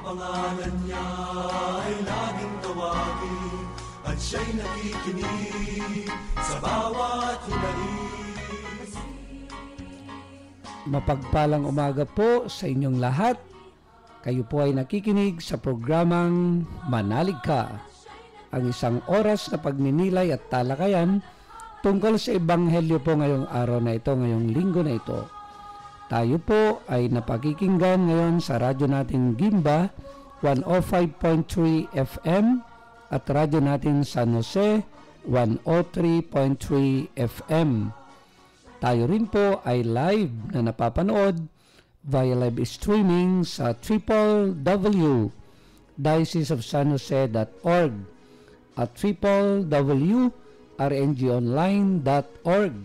pangalan niya ay laging tawagin, at siya'y nakikinig sa bawat hinaing. Mapagpalang umaga po sa inyong lahat. Kayo po ay nakikinig sa programang Manalig Ka, ang isang oras na pagninilay at talakayan tungkol sa Ebanghelyo po ngayong araw na ito, ngayong linggo na ito. Tayo po ay napakikinggan ngayon sa radyo natin Gimba 105.3 FM at radyo natin San Jose 103.3 FM. Tayo rin po ay live na napapanood via live streaming sa www.diocesesofsanjose.org at www.rngonline.org.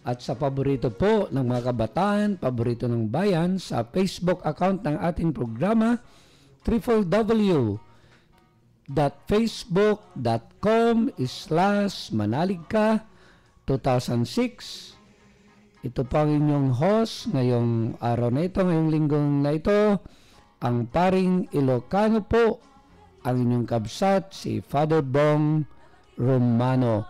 At sa paborito po ng mga kabataan, paborito ng bayan, sa Facebook account ng ating programa, www.facebook.com/manaligka2006. Ito po ang inyong host ngayong araw na ito, ngayong linggong na ito, ang paring Ilocano po, ang inyong kabsat, si Father Bong Romano.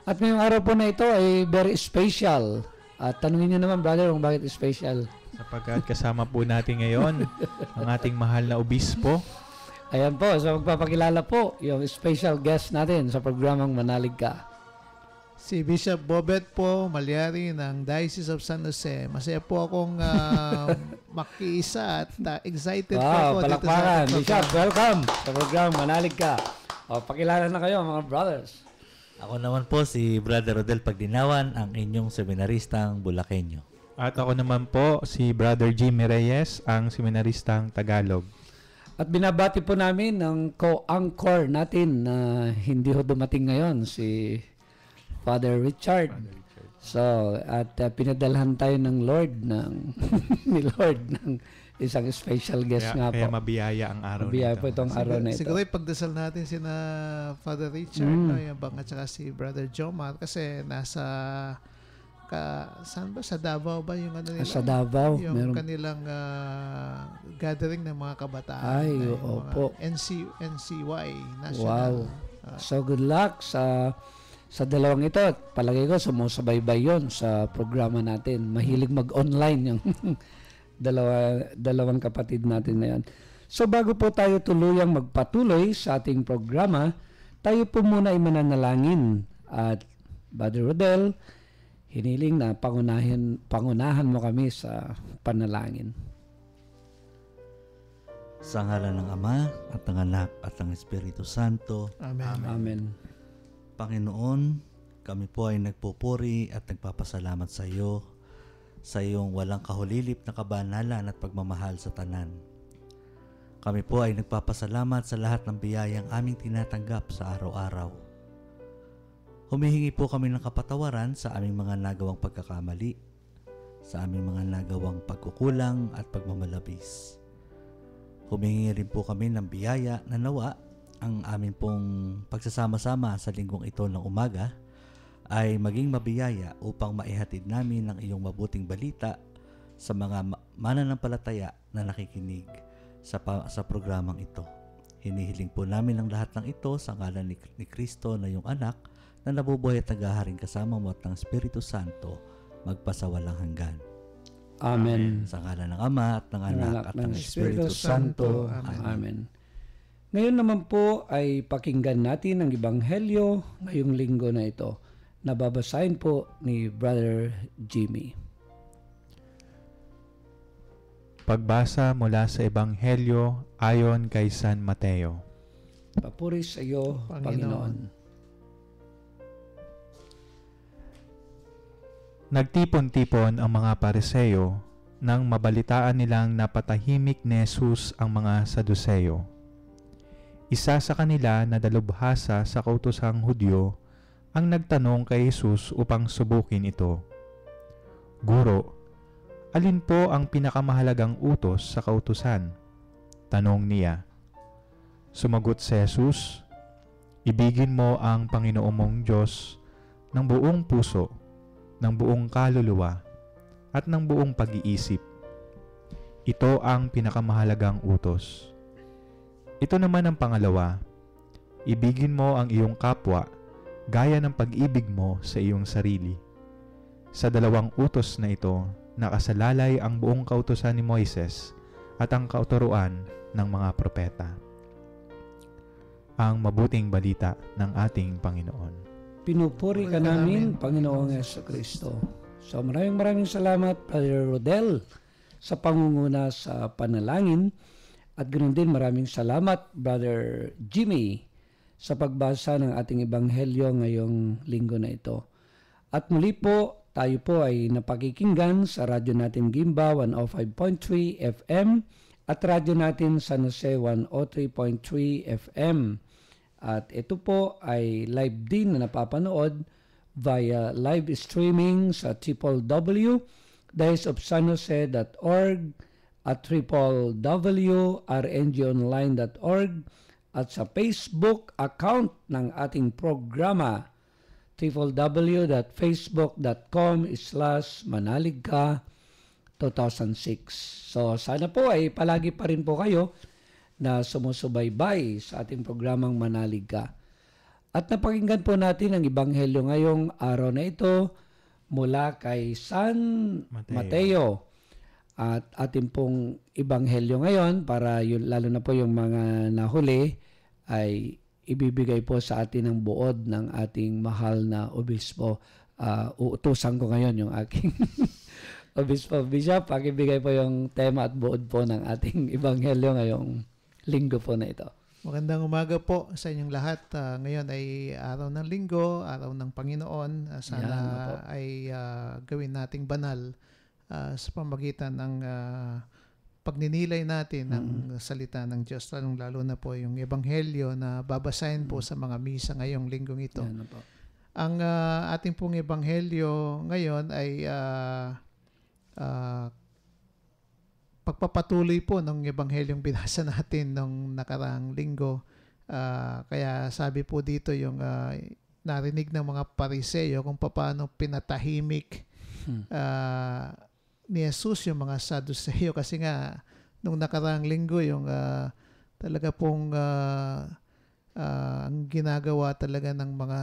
At ngayong araw po na ito ay very special. At tanungin niyo naman, brother, kung bakit special. Sapagkat kasama po natin ngayon ang ating mahal na obispo. Ayan po, so magpapakilala po yung special guest natin sa programang Manalig Ka. Si Bishop Bobet po, Malyari ng Diocese of San Jose. Masaya po akong makiisa at excited po ako. Palakpakan. Bishop, welcome sa programang Manalig Ka. O, pakilala na kayo mga brothers. Ako naman po si Brother Rodel Pagdinawan, ang inyong seminaristang Bulakenyo. At ako naman po si Brother Jimmy Reyes, ang seminaristang Tagalog. At binabati po namin ng co-anchor natin na hindi ho dumating ngayon, si Father Richard. So, at pinadalhan tayo ng Lord ni Lord ng isang special guest nga po. Kaya mabiyaya ang araw mabiyaya nito. po itong araw na ito. Siguro pagdasal natin sina Father Richard, no, yung bang, at saka si Brother Jomar, kasi nasa saan ba? Sa Davao ba yung ano nila? Sa Davao. Yung kanilang gathering ng mga kabataan. Ay, opo. NCY Wow. National. So, good luck sa dalawang ito. At palagay ko, sumusubaybay yun sa programa natin. Mahilig mag-online yung dalawang kapatid natin na yan. So, bago po tayo tuluyang magpatuloy sa ating programa, tayo po muna ay mananalangin. At Brother Rodel, hiniling na pangunahan mo kami sa panalangin. Sa ngalan ng Ama at ng Anak at ng Espiritu Santo. Amen. Amen. Panginoon, kami po ay nagpupuri at nagpapasalamat sa iyo, sa iyong walang kahulilip na kabanalan at pagmamahal sa tanan. Kami po ay nagpapasalamat sa lahat ng biyayang aming tinatanggap sa araw-araw. Humihingi po kami ng kapatawaran sa aming mga nagawang pagkakamali, sa aming mga nagawang pagkukulang at pagmamalabis. Humihingi rin po kami ng biyaya na nawa ang aming pong pagsasama-sama sa linggong ito ng umaga ay maging mabiyaya upang maihatid namin ang iyong mabuting balita sa mga mananampalataya na nakikinig sa programang ito. Hinihiling po namin ang lahat ng ito sa ngalan ni Kristo na iyong anak na nabubuhay at naghaharing kasama mo at ng Espiritu Santo magpasawalang hanggan. Amen. Sa ngalan ng Ama at ng Anak at ng Espiritu Santo. Amen. Ngayon naman po ay pakinggan natin ang Ebanghelyo ngayong linggo na ito. Nababasahin po ni Brother Jimmy. Pagbasa mula sa Ebanghelyo ayon kay San Mateo. Papuri sa iyo, Panginoon. Nagtipon-tipon ang mga Pariseo nang mabalitaan nilang napatahimik ni Jesus ang mga Saduseyo. Isa sa kanila na dalubhasa sa kautosang Hudyo ang nagtanong kay Jesus upang subukin ito. Guro, alin po ang pinakamahalagang utos sa kautusan? Tanong niya. Sumagot si Jesus, ibigin mo ang Panginoon mong Diyos ng buong puso, ng buong kaluluwa, at ng buong pag-iisip. Ito ang pinakamahalagang utos. Ito naman ang pangalawa, ibigin mo ang iyong kapwa gaya ng pag-ibig mo sa iyong sarili. Sa dalawang utos na ito, nakasalalay ang buong kautusan ni Moises at ang kauturuan ng mga propeta. Ang mabuting balita ng ating Panginoon. Pinupuri ka namin, Panginoong Jesucristo. So maraming salamat, Brother Rodel, sa pangunguna sa panalangin. At ganoon din maraming salamat, Brother Jimmy, sa pagbasa ng ating ebanghelyo ngayong linggo na ito. At muli po, tayo po ay napakikinggan sa radyo natin Gimba 105.3 FM at radyo natin San Jose 103.3 FM. At ito po ay live din na napapanood via live streaming sa www.diocesofsanjose.org at www.rngonline.org at sa Facebook account ng ating programa www.facebook.com/manaligka2006. So sana po ay palagi pa rin po kayo na sumusubaybay sa ating programang Manalig Ka. At napakinggan po natin ang ebanghelyo ngayong araw na ito mula kay San Mateo. At ating pong ebanghelyo ngayon, para lalo na po yung mga nahuli, ay ibibigay po sa atin ng buod ng ating mahal na obispo. Uutusan ko ngayon yung aking obispo. Bishop, pakibigay po yung tema at buod po ng ating ebanghelyo ngayong linggo po na ito. Magandang umaga po sa inyong lahat. Ngayon ay araw ng linggo, araw ng Panginoon. Sana ay gawin nating banal sa pamagitan ng pagninilay natin ng salita ng Diyos, lalo na po yung ebanghelyo na babasahin po sa mga misa ngayong linggong ito. Ang ating pong ebanghelyo ngayon ay pagpapatuloy po ng ebanghelyong binasa natin nung nakaraang linggo. Kaya sabi po dito yung narinig ng mga Pariseo kung paano pinatahimik ni Jesus yung mga Saduseo, kasi nga nung nakaraang linggo yung talaga pong ang ginagawa talaga ng mga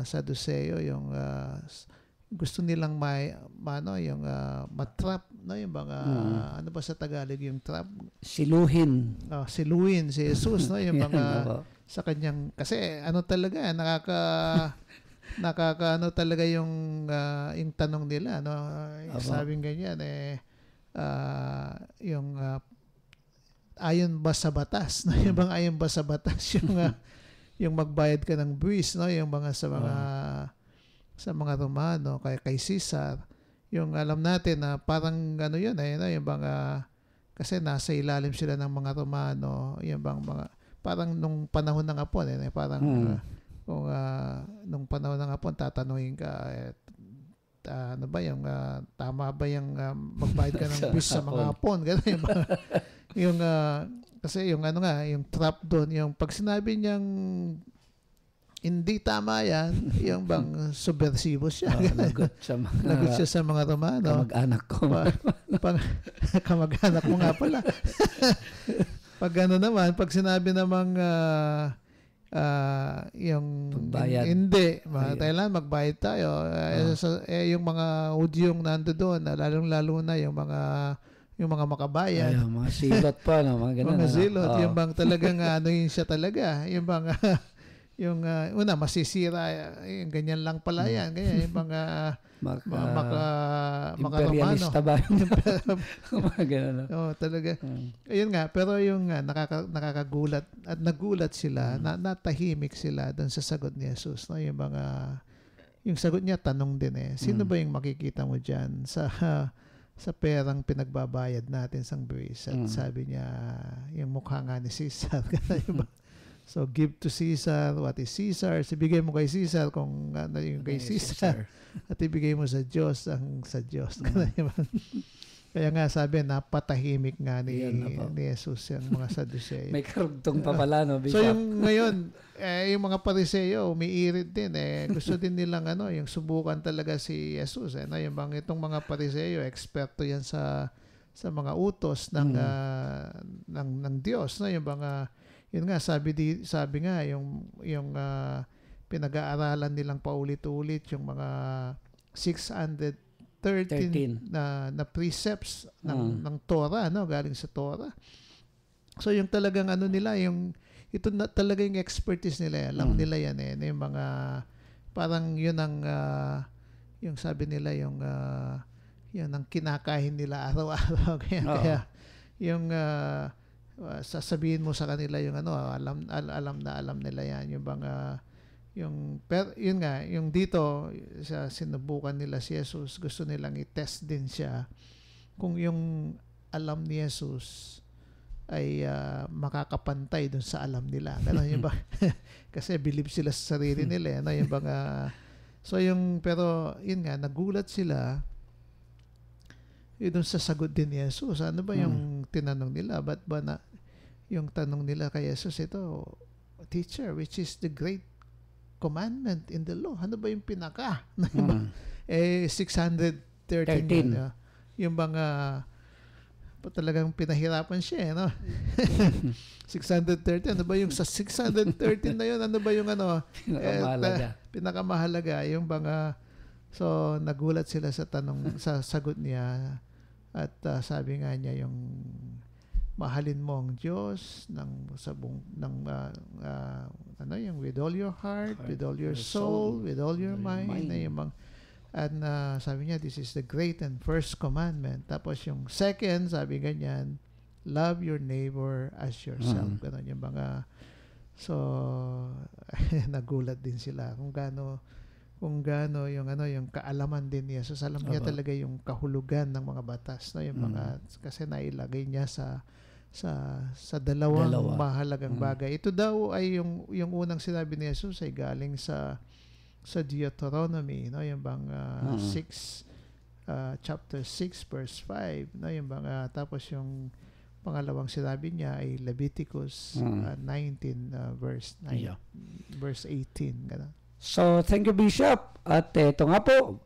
Saduseo yung gusto nilang yung matrap, no, yung mga ano ba sa Tagalog yung trap, siluhin si Jesus, no, yung mga sa kanyang, kasi ano talaga nakaka ano yung tanong nila, no, sabing ganyan yung ayon ba sa batas, no, yung bang ayon ba sa batas yung magbayad ka ng buwis, no, yung mga sa mga Romano kay Caesar, yung alam natin na parang ano yun no, yung mga, kasi nasa ilalim sila ng mga Romano, yung bang mga parang nung panahon ng Hapon parang kung nung panahon ng Hapon tatanungin ka ano ba yung tama ba yung magbayad ka ng buwis sa mga Hapon, gano'n yung kasi yung ano nga yung trap doon, yung pag sinabi niyang hindi tama yan, yung bang subversibo siya. Lagot siya sa mga Romano. Kamag-anak ko. Kamag-anak mo nga pala. Pag ano naman, pag sinabi namang yung pagbayad, hindi, Thailand, magbayad tayo. Yung mga Hudyong nando doon, lalong-lalo na yung mga makabayan. Ay, mga silot pa, no? Mga ganun. Mga silot. Yung bang talagang ano yun siya talaga. Yung bang yung una masisira, yung ganyan lang pala yan, ganyan yung mga imperialista ba talaga. Ayun nga, pero yung nakakagulat at nagulat sila, natahimik sila doon sa sagot ni Jesus, no, yung sagot niya tanong din sino ba yung makikita mo diyan sa perang pinagbabayad natin sang buwis? At sabi niya yung mukha nga ni Caesar. So, give to Caesar what is Caesar. Ibigay mo kay Caesar kung ano yung kay Caesar. At ibigay mo sa Diyos ang sa Diyos. Kaya nga sabi, napatahimik nga ni Jesus yung mga Saduseo. May karugtong pa pala, no, Bishop? So, yung ngayon, yung mga Pariseo, umiirit din. Gusto din nilang yung subukan talaga si Jesus. Yung itong mga Pariseo, eksperto yan sa mga utos ng Diyos. No? Yung mga Yun nga, sabi nga, yung pinag-aaralan nilang paulit-ulit, yung mga 613 na precepts ng Torah, no? Galing sa Torah. So yung talagang nila, ito na talaga yung expertise nila. Alam nila yan yung mga, parang yun ang, yung sabi nila, yun ang kinakain nila araw-araw. Kaya yung, sasabihin mo sa kanila yung alam nila yan, yung mga, yun nga, yung dito, sa sinubukan nila si Jesus, gusto nilang i-test din siya kung yung alam ni Jesus ay makakapantay dun sa alam nila. Ganun yung ba? Kasi believe sila sa sarili nila. Yung mga, pero yun nga, nagulat sila dun sa sagot din ni Jesus. Ano ba yung tinanong nila? Ba't ba yung tanong nila kay Jesus, ito, teacher, which is the great commandment in the law? Ano ba yung pinaka? 613 yun, yung mga talagang pinahirapan siya, no? 630, ano ba yung sa 613 na yun? Ano ba yung pinakamahalaga? Yung mga, so nagulat sila sa sagot niya, at sabi nga niya, yung mahalin mo ang Diyos yung with all your heart, with all your soul, with all your mind. Sabi niya, this is the great and first commandment. Tapos yung second, sabi ganyan, love your neighbor as yourself. Ganun yung mga, so nagulat din sila kung gaano yung kaalaman din niya. So alam niya talaga yung kahulugan ng mga batas, no? Yung mga, kasi nailagay niya sa dalawang mahalagang bagay. Ito daw ay yung unang sinabi ni Jesus ay galing sa Deuteronomy, no? Yung bang chapter 6 verse 5, no? Yung bang tapos yung pangalawang sinabi niya ay Leviticus 19 verse 9, verse 18, ganun. So, thank you, Bishop. At ito nga po,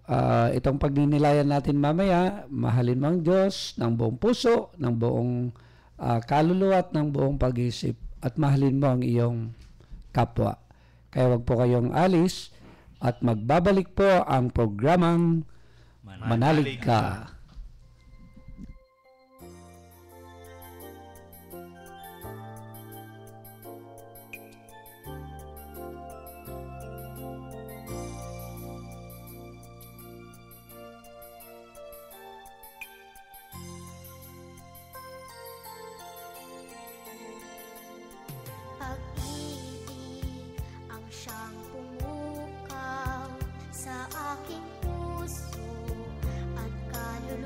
itong pagninilayan natin mamaya, mahalin mo ang Diyos ng buong puso, ng buong kaluluwa at ng buong pag-isip, at mahalin mo ang iyong kapwa. Kaya wag po kayong alis, at magbabalik po ang programang Manalig Ka. Pag-ibig ang siyang pumukaw sa aking puso at kaluluwa.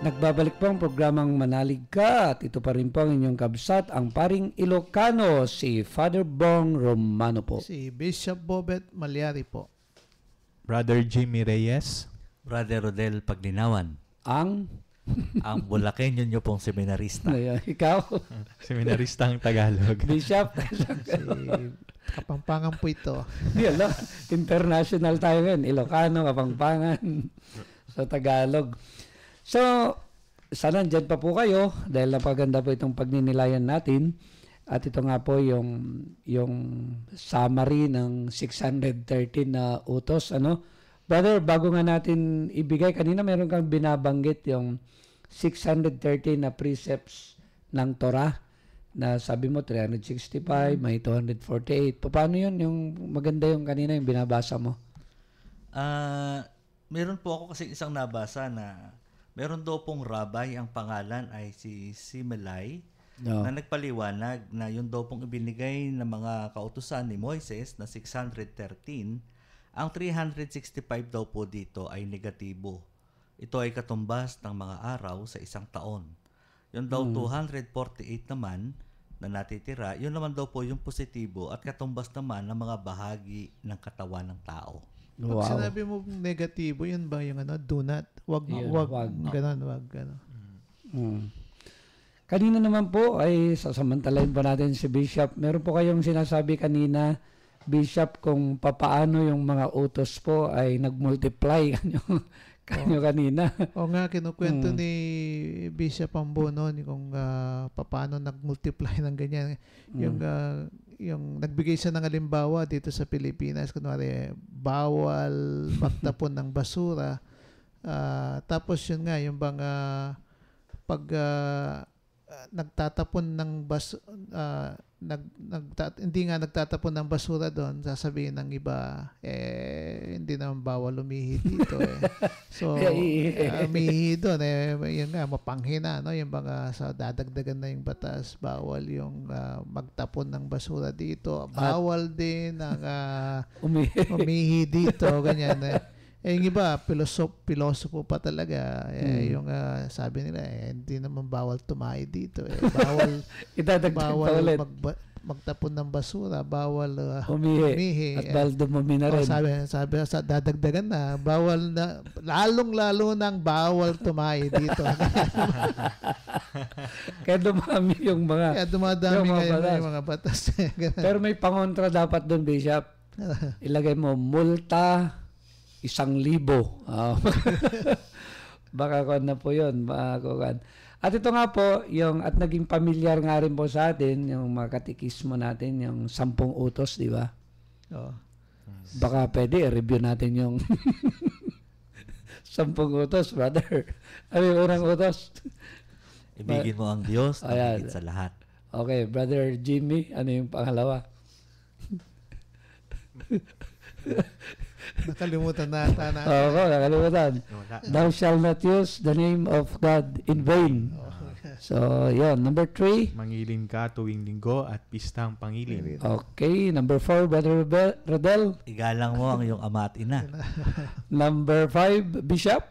Nagbabalik po ang programang Manalig Ka at ito pa rin po ang inyong kabsat, ang paring Ilocano, si Father Bong Romano po. Si Bishop Bobet Malyari po. Brother Jimmy Reyes. Brother Rodel Paglinawan, Ang, ang Bulakenyo nyo pong seminarista. Ayan, ikaw, Seminaristang Tagalog. Bishop, Si Kapampangan po ito. di alam, international tayo ngayon, Ilocano, Kapampangan, sa Tagalog. So, sana dyan pa po kayo dahil napaganda po itong pagninilayan natin. At ito nga po yung summary ng 613 na utos. Ano? Brother, bago nga natin ibigay, kanina meron kang binabanggit yung 613 na precepts ng Torah na sabi mo 365, may 248. Paano yun? Yung maganda yung kanina yung binabasa mo. Meron po ako kasi isang nabasa na meron daw pong rabbi, ang pangalan ay si Simelai, No. na nagpaliwanag na yun daw pong ibinigay ng mga kautusan ni Moises na 613, ang 365 daw po dito ay negatibo. Ito ay katumbas ng mga araw sa isang taon. Yun daw 248 naman na natitira, yun naman daw po yung positibo at katumbas naman ng mga bahagi ng katawan ng tao. Pag sinabi mo negatibo, yun ba yung do not? Wag ganon. Kanina naman po ay sasamantalahin po natin si Bishop. Meron po kayong sinasabi kanina, Bishop, kung papaano yung mga utos po ay nagmultiply kanyo kanina. O nga, kinukwento ni Bishop Ambo noon kung paano nagmultiply ng ganyan. Yung nagbigay siya ng halimbawa dito sa Pilipinas, kunwari, bawal magtapon ng basura. Tapos yun nga, yung bang pag nagtatapon ng hindi nga nagtatapon ng basura doon, sasabihin ng iba, hindi naman bawal umihi dito So, umihi doon, yun nga, mapanghina, no? Yung mga dadagdagan na yung batas, bawal yung magtapon ng basura dito, bawal din ang umihi dito, ganyan. Yung iba, pilosopo pa talaga. Yung sabi nila, hindi naman bawal tumahi dito. Bawal magtapon ng basura, bawal umihi. At bawal dumumi na rin. Sabi dadagdagan na, bawal na, lalong-lalo nang bawal tumahi dito. Kaya dumami yung mga Kaya dumadami yung mga batas. Pero may pangontra dapat doon, Bishop. Ilagay mo, multa 1,000. Baka kuwan na po yun. At ito nga po, at naging pamilyar nga rin po sa atin, yung mga katikismo natin, yung 10 utos, di ba? Baka pwede, review natin yung 10 utos, brother. Ano yung unang utos? Ibigin mo ang Diyos na higit sa lahat. Okay, Brother Jimmy, ano yung pangalawa? Nakalimutan na ata na. Oo, nakalimutan. Thou shalt not use the name of God in vain. So, yun. Number 3. Mangilin ka tuwing linggo at pistang pangilin. Okay. Number 4, Brother Rodel. Igalang mo ang iyong ama at ina. Number 5, Bishop.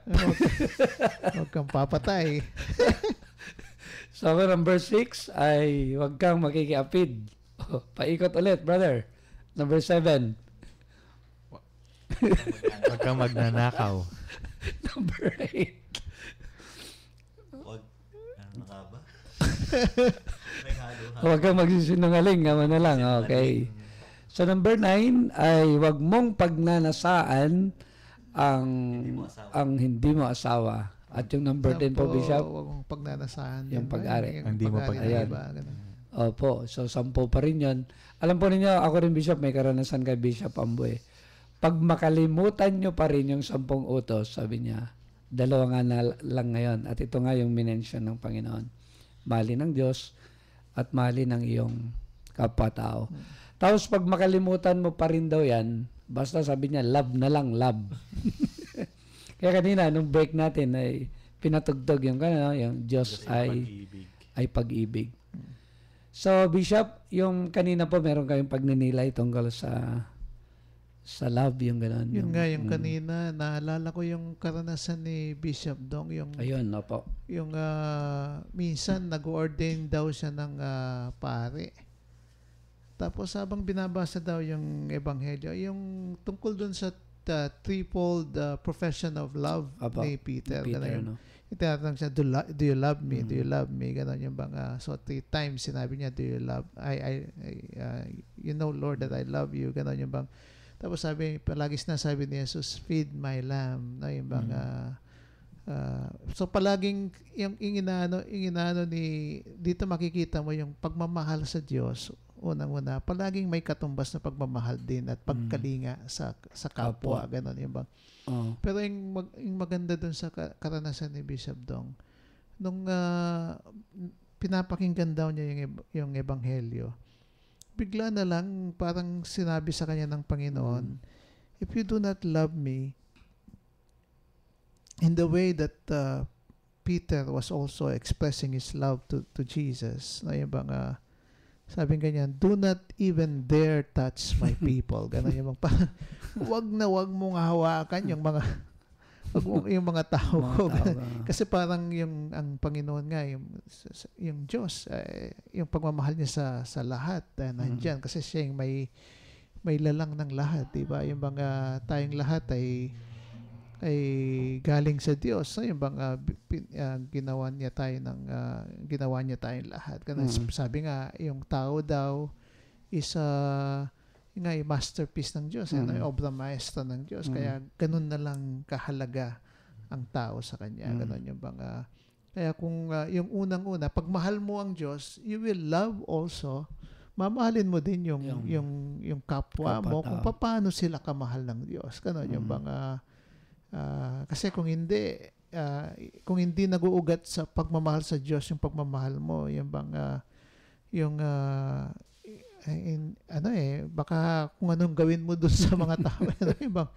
Huwag kang papatay. So, number 6 ay huwag kang makikiapid. Paikot ulit, brother. Number 7. Huwag kang magnanakaw. Number 8. Ano nga ba? Huwag kang magsisinungaling. Gama na lang. Okay. So, number 9 ay huwag mong pagnanasaan ang hindi mo asawa. At yung number 10 po, Bishop? Huwag mong pagnanasaan. Yung pag-ari. Hindi mo pag-ari. Opo. So, 10 pa rin yun. Alam po ninyo, ako rin, Bishop, may karanasan kay Bishop Ambo Pag makalimutan nyo pa rin yung 10 utos, sabi niya, 2 nga na lang ngayon. At ito nga yung minention ng Panginoon. Mahalin ng Diyos at mahalin ng iyong kapwa-tao. Tapos pag makalimutan mo pa rin daw yan, basta sabi niya, love na lang, love. Kaya kanina, nung break natin, ay pinatugtog yung Diyos ay pag-ibig. So, Bishop, yung kanina po meron kayong pagninilay tungkol sa Sa love yung gano'n. Yun nga, yung kanina, naalala ko yung karanasan ni Bishop Dong, yung Ayun, opo. yung minsan nag-ordain daw siya ng pare. Tapos habang binabasa daw yung ebanghelyo, yung tungkol dun sa threefold profession of love Opo, ni Peter. Ganun yung, no? itatanong siya, do you love me? Do you love me? Ganon yung bang, so 3 times sinabi niya, do you love, you know, Lord, that I love you. Ganon yung bang, tapos palagi sinasabi ni Jesus, feed my lamb. No, yung bang, so palaging, yung inginaano ni, dito makikita mo yung pagmamahal sa Diyos, unang-una, palaging may katumbas na pagmamahal din at pagkalinga sa kapwa. Ganon yung bang. Pero yung maganda dun sa karanasan ni Bishop Dong, nung pinapakinggan daw niya yung ebanghelyo, bigla na lang parang sinabi sa kanya ng Panginoon, if you do not love me in the way that Peter was also expressing his love to Jesus, na yung bang sabing ganyan, do not even dare touch my people. Ganon yung mga, wag mong hawakan yung mga yung mga tao ko. Kasi parang ang Panginoon nga, yung Diyos, yung pagmamahal niya sa lahat, nandyan. Kasi siya yung may lalang ng lahat, diba? Yung mga tayong lahat ay galing sa Diyos, no? Yung bang ginawa niya tayong lahat. Sabi nga, yung tao daw is yung masterpiece ng Diyos, obra maestra ng Diyos. Kaya ganun na lang kahalaga ang tao sa kanya. Ganun yung bang kaya kung yung unang-una, pag mahal mo ang Diyos, you will love also, mamahalin mo din yung kapwa mo kung paano sila kamahal ng Diyos. Ganun yung bang kasi kung hindi nag-uugat sa pagmamahal sa Diyos yung pagmamahal mo, yung bang baka kung anong gawin mo dun sa mga tao, yung bang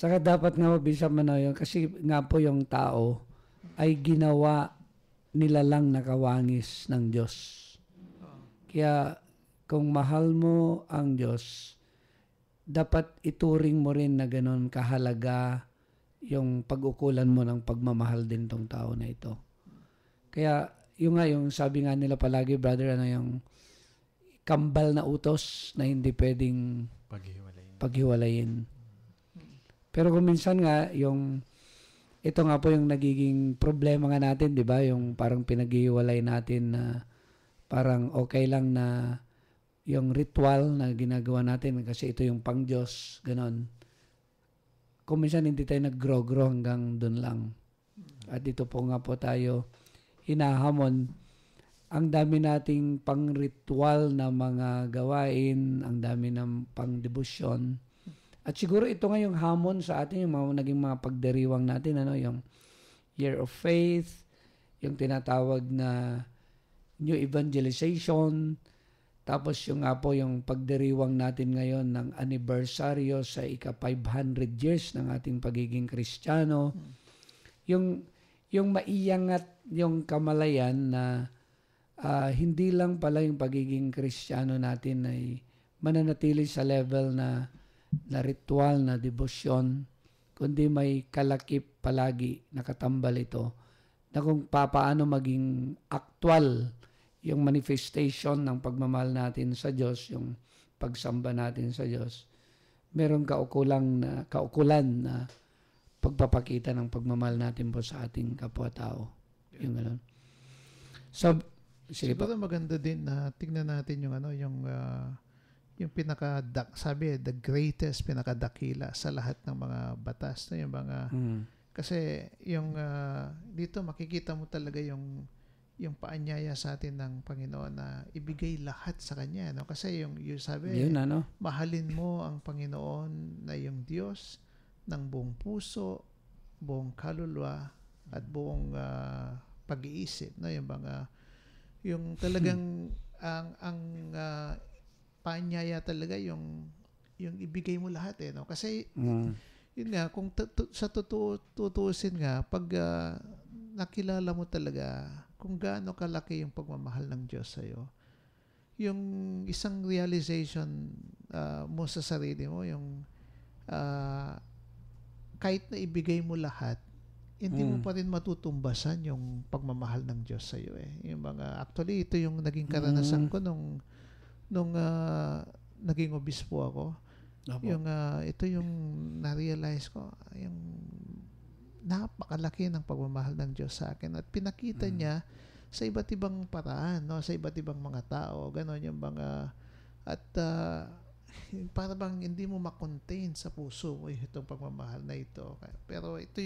Saka dapat nga mabisa yun kasi nga po yung tao ay ginawa nila lang nakawangis ng Diyos. Kaya kung mahal mo ang Diyos, dapat ituring mo rin na gano'n kahalaga yung pag-ukulan mo ng pagmamahal din tong tao na ito. Kaya yung sabi nga nila palagi, brother, yung kambal na utos na hindi pwedeng paghiwalayin. Pero kung minsan nga, ito nga po yung nagiging problema nga natin, di ba? Yung parang pinaghiwalay natin na parang okay lang na yung ritual na ginagawa natin kasi ito yung pang-Diyos, ganon. Kung minsan hindi tayo nag-grow hanggang dun lang. At ito po nga po tayo hinahamon. Ang dami nating pang-ritual na mga gawain, ang dami ng pang-debosyon. At siguro ito nga yung hamon sa atin, yung mga naging mga pagdiriwang natin, yung Year of Faith, yung tinatawag na New Evangelization, tapos yung nga po yung pagdiriwang natin ngayon ng anibersaryo sa ika-500 years ng ating pagiging Kristiyano. Yung maiangat yung kamalayan na hindi lang pala yung pagiging Kristiyano natin ay mananatili sa level na ritual, na debosyon, kundi may kalakip palagi nakatambal ito na kung paano maging actual yung manifestation ng pagmamahal natin sa Diyos, yung pagsamba natin sa Diyos, meron kaukulan na pagpapakita ng pagmamahal natin po sa ating kapwa-tao. Yung gano'n. So, siguro maganda din na tingnan natin yung sabi, the greatest, pinakadakila sa lahat ng mga batas. No? Yung mga, kasi yung dito makikita mo talaga yung paanyaya sa atin ng Panginoon na ibigay lahat sa Kanya. No? Kasi yung sabi, mahalin mo ang Panginoon na yung Diyos ng buong puso, buong kaluluwa, at buong pag-iisip. No? Yung talagang ang paanyaya talaga yung ibigay mo lahat. No? Kasi yun nga, kung sa tutuusin nga, pag nakilala mo talaga kung gaano kalaki yung pagmamahal ng Diyos sa'yo, yung isang realization mo sa sarili mo, yung kahit na ibigay mo lahat, hindi mo pa rin matutumbasan yung pagmamahal ng Diyos sa iyo eh. Yung mga actually ito yung naging karanasan ko nung naging obispo ako. Yung ito yung na-realize ko, yung napakalaki ng pagmamahal ng Diyos sa akin at pinakita niya sa iba't ibang paraan, no, sa iba't ibang mga tao, ganon yung mga at para bang hindi mo makontain sa puso mo itong pagmamahal na ito. Pero ito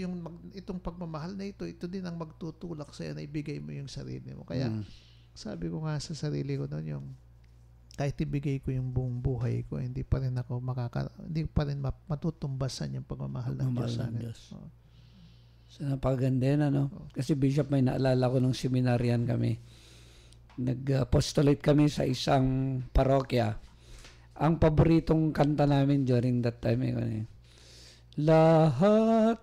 itong pagmamahal na ito din ang magtutulak sa iyo na ibigay mo yung sarili mo. Kaya sabi ko nga sa sarili ko noon, yung kahit ibigay ko yung buong buhay ko, hindi pa rin matutumbasan yung pagmamahal ng Diyos sa akin. Oh. So, napakaganda yun, ano? Kasi Bishop, may naalala ko nung seminaryan kami. Nag-apostolate kami sa isang parokya. Ang paboritong kanta namin during that time, lahat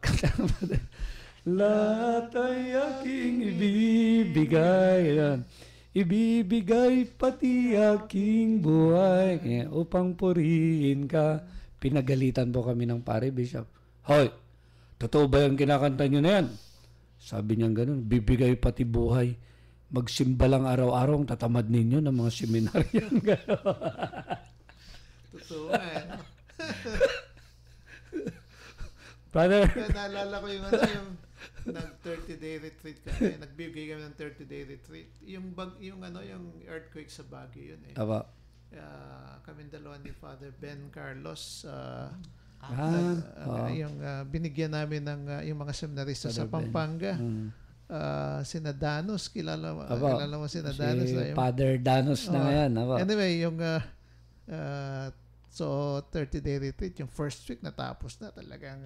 ay aking ibibigay. Ibibigay pati aking buhay upang purihin ka. Pinagalitan po kami ng pare, Bishop. Hoy! Totoo ba yung kinakanta nyo na yan? Sabi niya ganun, bibigay pati buhay. Magsimba lang araw-araw, tatamad ninyo ng mga seminaryan. Totoo eh. Brother. Kaya naalala ko yung nag-30-day retreat kami. Nagbibigay kami ng 30-day retreat. Yung earthquake sa Baguio yun eh. Aba. Kami dalawa ni Father Ben Carlos. Yung binigyan namin ng yung mga seminarista sa Pampanga. Sina Danos, kilala mo sina Danos na yung Father Danos na ngayon. Anyway, yung so 30-day retreat, yung first week natapos na talagang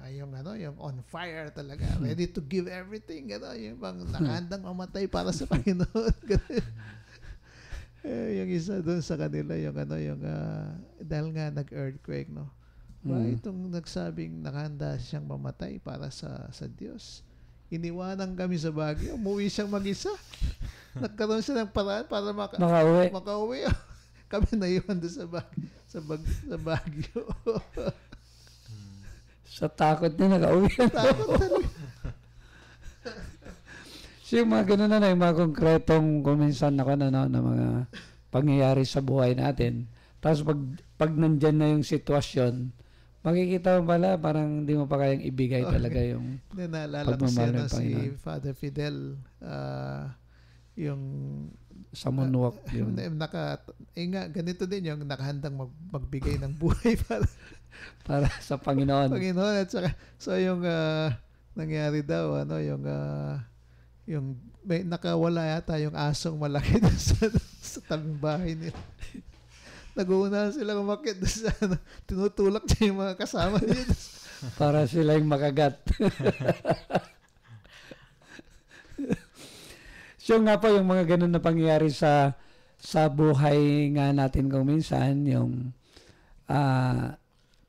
yung on fire talaga, ready to give everything, yung bang nakahandang mamatay para sa Panginoon. Yung isa doon sa kanila yung dahil nga nag-earthquake, no. Itong nagsabing nakahanda siyang mamatay para sa Diyos. Iniwanan kami sa Baguio. Umuwi siyang mag-isa. Nagkaroon siya ng paraan para makauwi. Kami naiwan doon sa Baguio. Sa takot niya nakauwi. Takot talaga. So yung mga ganun na yung mga konkretong kuminsan na mga pangyayari sa buhay natin. Tapos pag nandyan na yung sitwasyon, makikita mo pala, parang hindi mo pa kayang ibigay talaga yung pagmamahal ng Panginoon. Si Father Fidel, yung sa Moonwalk. Ganito din yung nakahandang magbigay ng buhay para sa Panginoon. At saka, so yung nangyari daw, yung may nakawala yata yung asong malaki sa tabing bahay nila. Nag-uunahan sila umakyat sa tinutulak niya yung mga kasama niya. Para sila yung makagat. So nga po yung mga ganun na pangyayari sa buhay nga natin kung minsan, yung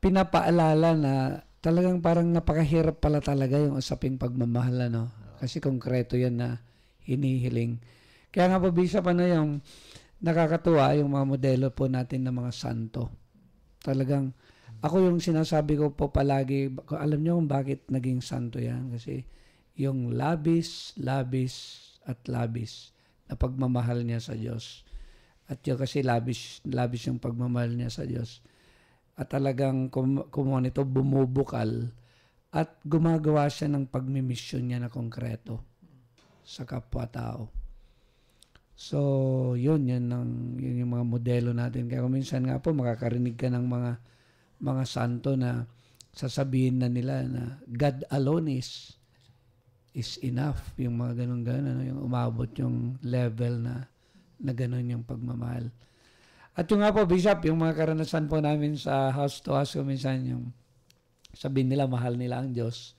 pinapaalala na talagang parang napakahirap pala talaga yung usaping pagmamahal, no? Kasi konkreto yan na hinihiling. Kaya nga po, Bishop, yung nakakatuwa yung mga modelo po natin ng mga santo. Talagang, ako yung sinasabi ko po palagi, alam nyo kung bakit naging santo yan? Kasi yung labis at labis na pagmamahal niya sa Diyos. At yun kasi labis yung pagmamahal niya sa Diyos. At talagang kumonito, bumubukal at gumagawa siya ng pagmimisyon niya na konkreto sa kapwa-tao. So, yun yung mga modelo natin. Kaya minsan nga po, makakarinig ka ng mga santo na sasabihin na nila na God alone is enough. Yung mga ganun-ganun, yung umabot yung level na ganun yung pagmamahal. At yung nga po, Bishop, yung mga karanasan po namin sa house to house, minsan yung sabihin nila, mahal nila ang Diyos.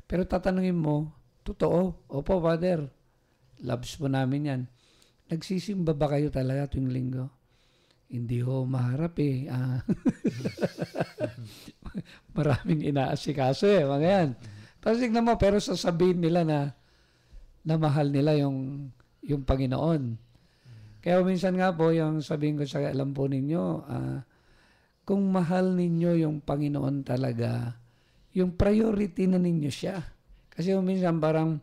Pero tatanungin mo, totoo? Opo, Father. Loves po namin yan. Nagsisimba ba kayo talaga tuwing linggo? Hindi ho maharap eh. Maraming inaasikaso eh. Mga yan. Tapos tignan mo, pero sasabihin nila na mahal nila yung Panginoon. Kaya minsan nga po, yung sabihin ko sa alam po ninyo, kung mahal ninyo yung Panginoon talaga, yung priority na ninyo siya. Kasi minsan parang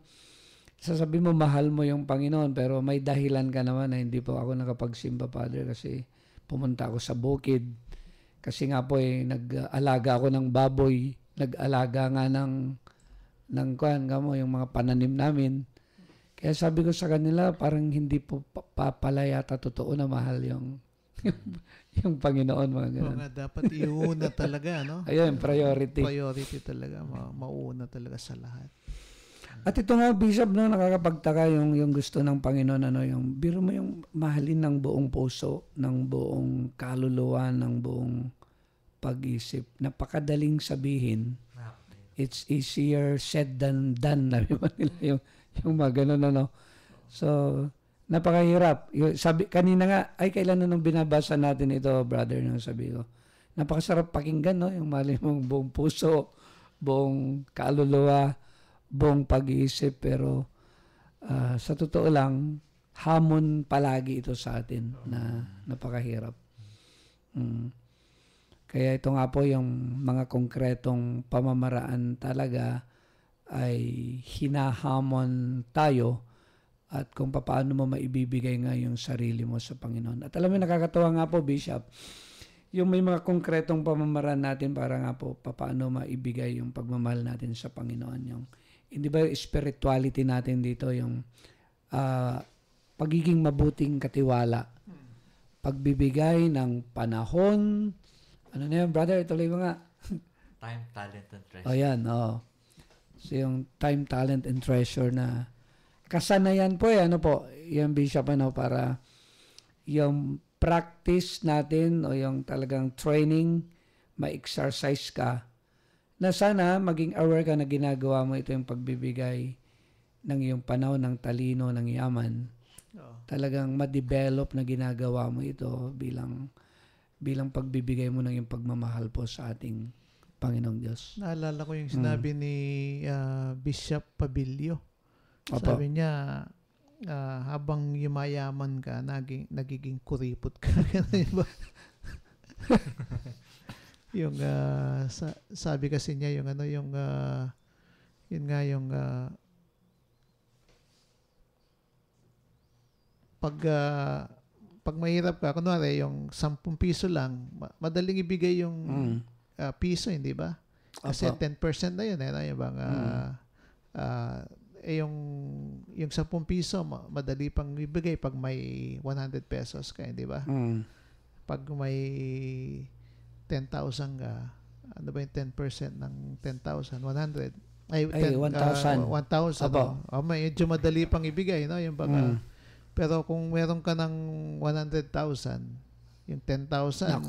sasabi mo mahal mo yung Panginoon, pero may dahilan ka naman na hindi po ako nakapagsimba, Father, kasi pumunta ako sa bukid. Kasi nga po nag-alaga ako ng baboy, nag-alaga nga ng yung mga pananim namin. Kaya sabi ko sa kanila, parang hindi po pala yata totoo na mahal yung Panginoon, mga ganun. Nga, dapat iuna talaga, no? Ayun, priority. Priority talaga, mauna talaga sa lahat. At ito nga, Bishop, no, nakakapagtaka yung gusto ng Panginoon, yung biro mo yung mahalin ng buong puso, ng buong kaluluwa, ng buong pag-isip. Napakadaling sabihin. It's easier said than done. Sabi ba nila yung mga ganun, So, napakahirap. Sabi, kanina nga, kailan nung binabasa natin ito, brother, sabi ko, napakasarap pakinggan, no? Yung mahalin mong buong puso, buong kaluluwa, buong pag-iisip, pero sa totoo lang, hamon palagi ito sa atin na napakahirap. Kaya ito nga po yung mga konkretong pamamaraan talaga ay hinahamon tayo at kung paano mo maibibigay nga yung sarili mo sa Panginoon. At alam mo, nakakatawa nga po, Bishop, yung may mga konkretong pamamaraan natin para nga po paano maibigay yung pagmamahal natin sa Panginoon. Yung hindi ba yung spirituality natin dito, yung pagiging mabuting katiwala, pagbibigay ng panahon, ano na yun, brother, ituloy mo nga. Time, talent, and treasure. O yan, So yung time, talent, and treasure na kasanayan po, yung Bishop, para yung practice natin o yung talagang training, ma-exercise ka, na sana maging aware ka na ginagawa mo ito yung pagbibigay ng iyong panahon, ng talino, ng yaman. Talagang ma-develop na ginagawa mo ito bilang pagbibigay mo ng iyong pagmamahal po sa ating Panginoong Diyos. Naalala ko yung sinabi ni Bishop Pabilio. Opo. Sabi niya, habang yumayaman ka, nagiging kuripot ka. Yung sabi kasi niya pag mahirap ka, kunwari yung 10 piso lang, madaling ibigay yung piso, hindi ba? Kasi Opo. 10% na yun, yung mga yung 10 piso madali pang ibigay pag may 100 pesos ka, hindi ba? Pag may 10,000 ka, ano ba yung 10% ng 10,000? 100. 1,000. 1,000. Opo. Medyo madali pang ibigay, no? Yung baka, pero kung meron ka ng 100,000, yung 10,000,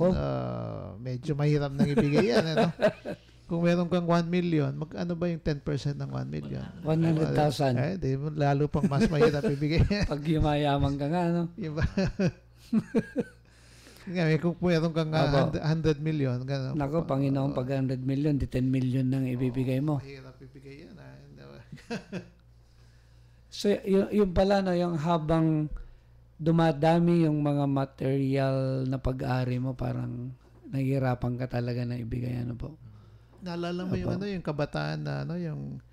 medyo mahirap nang ibigay yan, ano? Kung meron kang 1 million, ano ba yung 10% ng 1 million? 100,000. Lalo pang mas mahirap ibigay. Pag yumayaman ka nga, Iba. Kung meron kang 100 million, gano'n. Nako, Panginoon, pag 100 million, 10 million nang ibibigay mo. Mahirap ibigay yan. So, yung pala, yung habang dumadami yung mga material na pag-ari mo, parang nahihirapan ka talaga na ibigay, po. Naalala mo yung yung kabataan na yung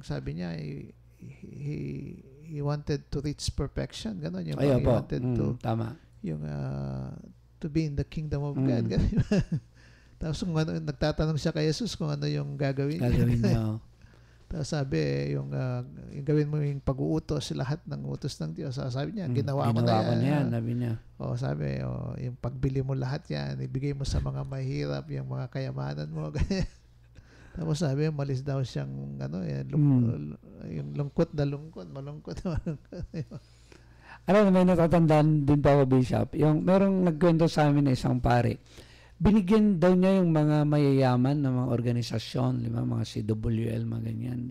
sabi niya, he wanted to reach perfection, gano'n, yung he wanted to tama. Yung to be in the kingdom of God, gano'n. Tapos nagtatanong siya kay Jesus kung ano yung gagawin niya. Tapos sabi, yung gawin mo yung pag-uutos, lahat ng utos ng Diyos. Sabi niya, ginawa ko na yan. Sabi niya. Sabi, yung pagbili mo lahat yan, ibigay mo sa mga mahirap, yung mga kayamanan mo. Tapos sabi, malis daw siyang, yung lungkot na lungkot, malungkot na malungkot. Alam mo, may natatandaan din pa ako, Bishop. Yung merong nagkwento sa amin na isang pare. Binigyan daw niya yung mga mayayaman na mga organisasyon, mga CWL, mga ganyan.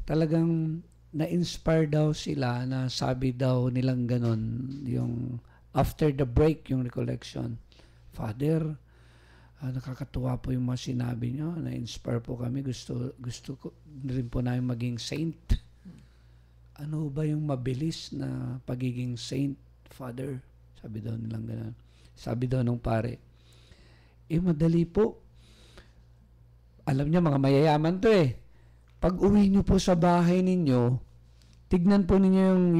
Talagang na-inspire daw sila na sabi daw nilang ganon, yung after the break, yung recollection. Father, nakakatuwa po yung mga sinabi niyo, na-inspire po kami, gusto ko rin po namin maging saint. Ano ba yung mabilis na pagiging saint? Father, sabi daw nilang gano'n. Sabi daw nung pare, madali po. Alam niyo, mga mayayaman to eh. Pag uwi niyo po sa bahay ninyo, tignan po ninyo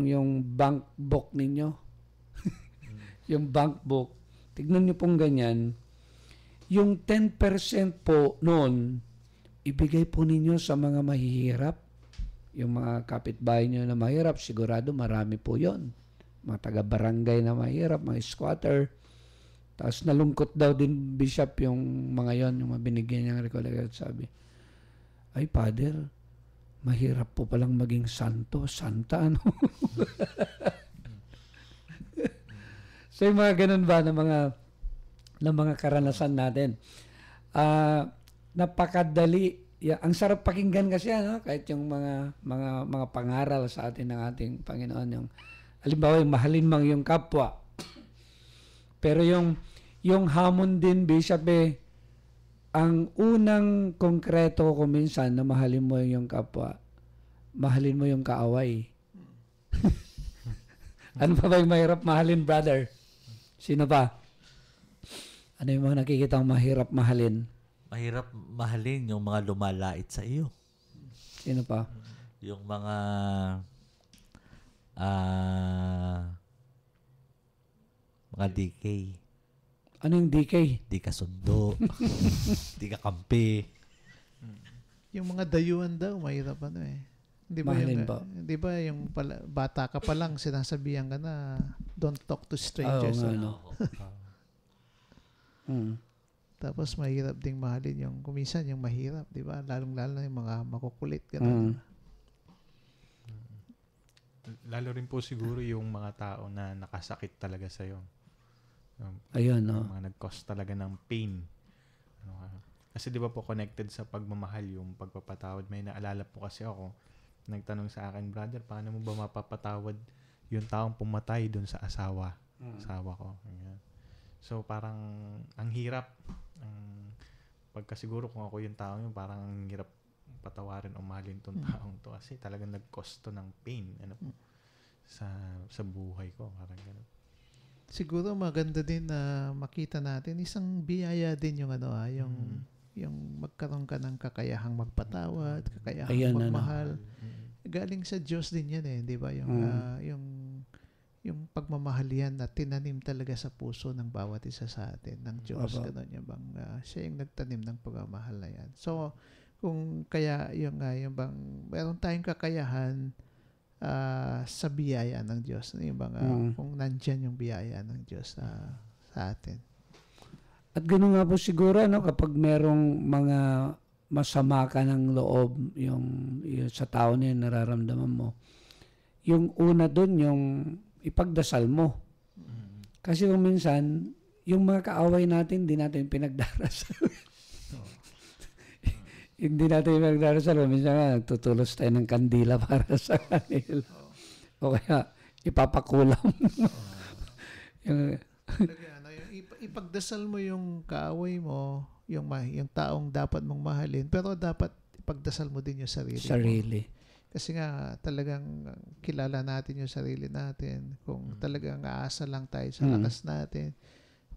yung bank book ninyo. Yung bank book. Tignan niyo pong ganyan. Yung 10% po noon, ibigay po ninyo sa mga mahihirap. Yung mga kapitbahay niyo na mahirap, sigurado marami po yon. Mga taga-barangay na mahirap, mga squatter. Tapos nalungkot daw din, Bishop, yung mga yon, yung mabinigyan niyang rekolekta. Sabi, ay, Father, mahirap po palang maging santa, ano? So, yung mga ganun ba na mga karanasan natin. Napakadali. Ang sarap pakinggan kasi, ano? Kahit yung mga pangaral sa atin ng ating Panginoon. Yung, halimbawa, yung mahalin mang yung kapwa. Pero yung hamon din, Bishop, ang unang konkreto ko minsan na mahalin mo yung kapwa, mahalin mo yung kaaway. Ano pa ba yung mahirap mahalin, brother? Sino pa? Ano yung mga nakikita mahirap mahalin? Mahirap mahalin yung mga lumalait sa iyo. Sino pa? Yung mga DK. Ano yung DK? Di ka sundo. Di ka kampi. Yung mga dayuhan daw, mahirap Di ba mahalin yung, ba? Di ba yung bata ka pa lang, sinasabihan ka na, don't talk to strangers. Tapos mahirap ding mahalin yung, kuminsan yung mahirap, di ba? Lalong-lalo na yung mga makukulit. Lalo rin po siguro yung mga tao na nakasakit talaga sa'yo. Ayun, no? Mga nag-cause talaga ng pain. Kasi di ba po connected sa pagmamahal yung pagpapatawad. May naalala po kasi ako, nagtanong sa akin, brother, paano mo ba mapapatawad yung taong pumatay dun sa asawa ko? Ganyan. So parang ang hirap. Pagka siguro kung ako yung tao yun, parang ang hirap patawarin o mahalin tong taong to kasi talagang nag-cause to ng pain sa buhay ko. Parang ganun. Siguro maganda din na makita natin isang biyaya din yung yung magkaroon ka ng kakayahang magpatawad, kakayahang magmahal. Galing sa Diyos din yan di ba? Yung pagmamahal yan na tinanim talaga sa puso ng bawat isa sa atin ng Diyos. Ganun yung bang siya yung nagtanim ng pagmamahal na yan. So kung kaya yung bang meron tayong kakayahan sa biyaya ng Diyos. Yung bang kung nandyan yung biyaya ng Diyos sa atin. At gano'n nga po siguro, kapag merong mga masama ka ng loob, yung sa tao na yun, nararamdaman mo, yung una doon, yung ipagdasal mo. Kasi kung minsan, yung mga kaaway natin, hindi natin pinagdarasal. Hindi natin pinagdarasal. Minsan nga, nagtutulos tayo ng kandila para sa kanila. O kaya, ipapakulam. Yung ipagdasal mo yung kaaway mo, yung taong dapat mong mahalin, pero dapat ipagdasal mo din yung sarili mo. Kasi nga talagang kilala natin yung sarili natin. Kung talagang aasa lang tayo sa lakas natin,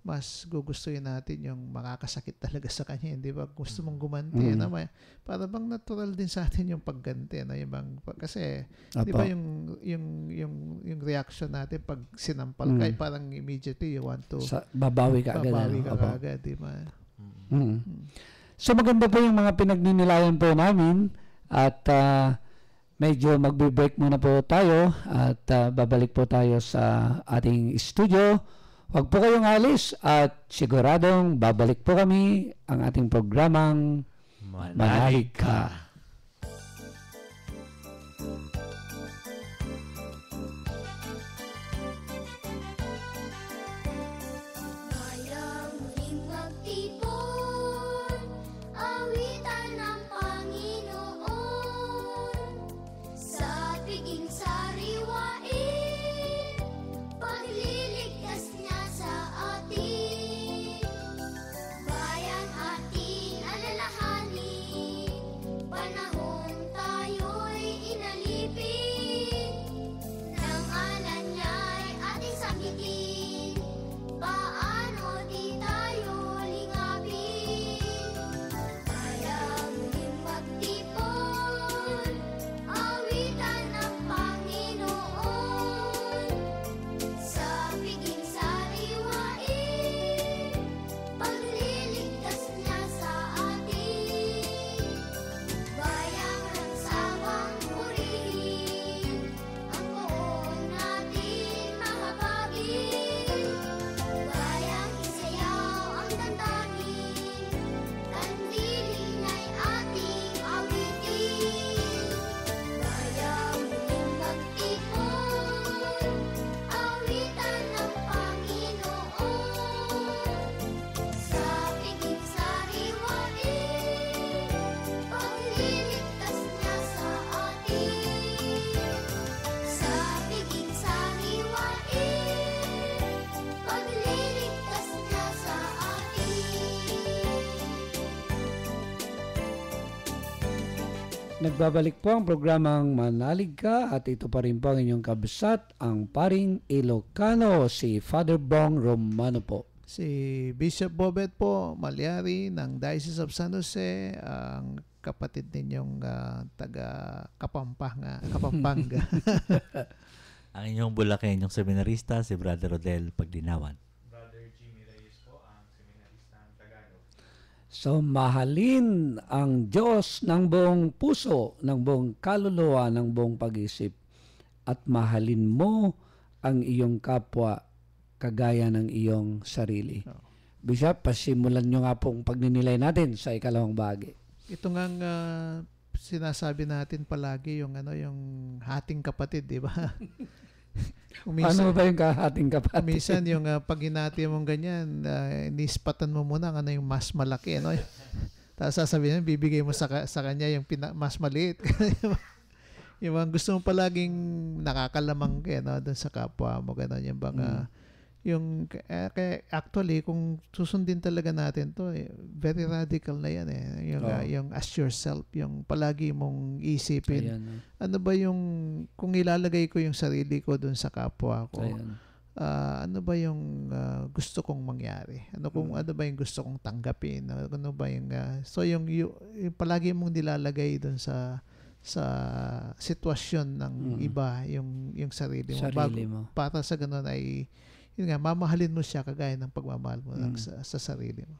mas gugustuhin natin yung makakasakit talaga sa kanya. Hindi ba? Gusto mong gumanti. Para bang natural din sa atin yung pagganti. Kasi, di ba yung reaction natin pag sinampal ka, parang immediately you want to babawi ka agad. Babawi ka agad, di ba? So maganda po yung mga pinagninilayan po namin at medyo magbe-break muna po tayo at babalik po tayo sa ating studio. Huwag po kayong alis at siguradong babalik po kami ang ating programang Manalig Ka. Bayan ating alalahanin, dandanin, kandiling ay ating awitin. Kaya muling magtipon, awitan ng Panginoon. Sa piging sariwain, pagliligtas niya sa atin. Sa piging sariwain, pagliligtas niya sa atin. Nagbabalik po ang programang Manalig Ka at ito pa rin po ang inyong kabsat, ang paring Ilocano, si Father Bong Romano po. Si Bishop Bobet po, Malyari ng Diocese of San Jose, ang kapatid ninyong taga Kapampanga. Ang inyong Bulakenyong seminarista, si Brother Rodel Pagdinawan. So, mahalin ang Diyos ng buong puso, ng buong kaluluwa, ng buong pag-isip. At mahalin mo ang iyong kapwa kagaya ng iyong sarili. Bishop, pasimulan nyo nga pong pagninilay natin sa ikalawang bahagi. Ito ngang sinasabi natin palagi yung hating kapatid, di ba? Ano ba yung kahating kapatid? Minsan yung pag hinati mong ganyan, inispatan mo muna ano yung mas malaki, no? Tapos sasabihin, bibigay mo sa kanya yung mas maliit. Yung mga gusto mo palaging nakakalamang ka, no? Doon sa kapwa mo, gano'n yung bang kaya actually kung susundin talaga natin to, very radical na yan yung as yourself, yung palagi mong isipin. Ayan, ano ba yung kung ilalagay ko yung sarili ko dun sa kapwa ko, ayan. Ano ba yung gusto kong mangyari, ano ba yung gusto kong tanggapin, ano ba yung so yung palagi mong nilalagay dun sa sitwasyon ng iba yung sarili mo, Mo. para sa ganun ay yun nga, mamahalin mo siya kagaya ng pagmamahal mo sa sarili mo.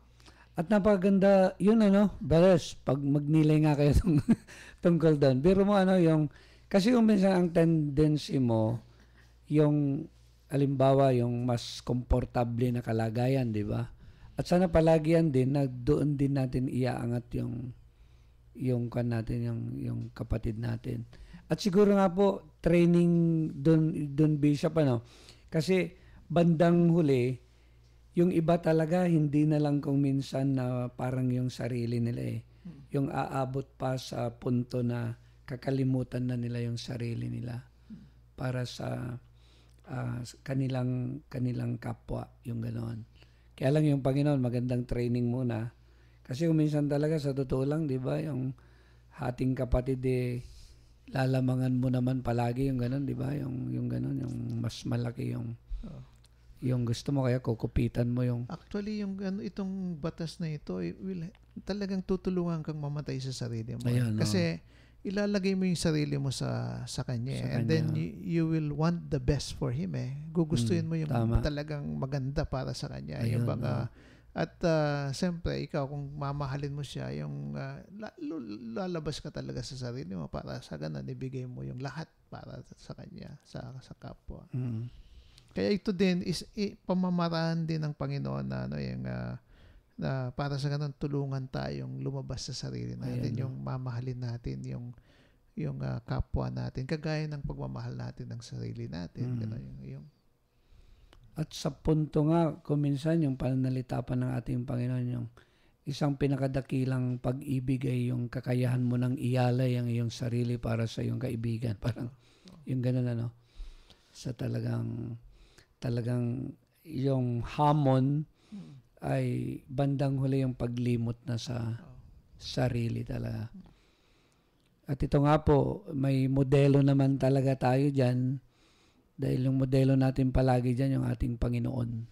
At napaganda, yun brothers, pag magnilay nga kayo tungkol doon. Pero mo kasi kung minsan ang tendency mo, yung, alimbawa, yung mas komportable na kalagayan, di ba? At sana palagi yan din, na doon din natin iaangat yung kapatid natin. At siguro nga po, training doon Bishop, kasi, bandang huli, yung iba talaga hindi na lang kung minsan na parang yung sarili nila yung aabot pa sa punto na kakalimutan na nila yung sarili nila para sa kanilang kapwa, yung ganoon. Kaya lang yung Panginoon, magandang training muna. Kasi kung minsan talaga sa totoo lang, di ba, yung hating kapatid lalamangan mo naman palagi yung ganoon, di ba? Yung ganoon, yung mas malaki yung gusto mo, kaya kukupitan mo yung... Actually, yung itong batas na ito, talagang tutulungan kang mamatay sa sarili mo. Ayan, kasi ilalagay mo yung sarili mo sa kanya. And then you will want the best for him. Gugustuhin mo yung talagang maganda para sa kanya. Ayun, yung at siyempre, ikaw, kung mamahalin mo siya, yung lalabas ka talaga sa sarili mo para sa ganun, ibigay mo yung lahat para sa kanya, sa kapwa. Kaya ito din is pamamaraan din ng Panginoon na na para sa ganun tulungan tayong lumabas sa sarili natin, yung mamahalin natin yung kapwa natin kagaya ng pagmamahal natin ng sarili natin. Yung At sa punto nga, kung minsan yung pananalita pa ng ating Panginoon, yung isang pinakadakilang pag-ibig ay yung kakayahan mo ng iyalay ang iyong sarili para sa iyong kaibigan. Parang yung ganun sa talagang yung hamon ay bandang huli yung paglimot na sa sarili talaga. At ito nga po, may modelo naman talaga tayo dyan, dahil yung modelo natin palagi dyan yung ating Panginoon.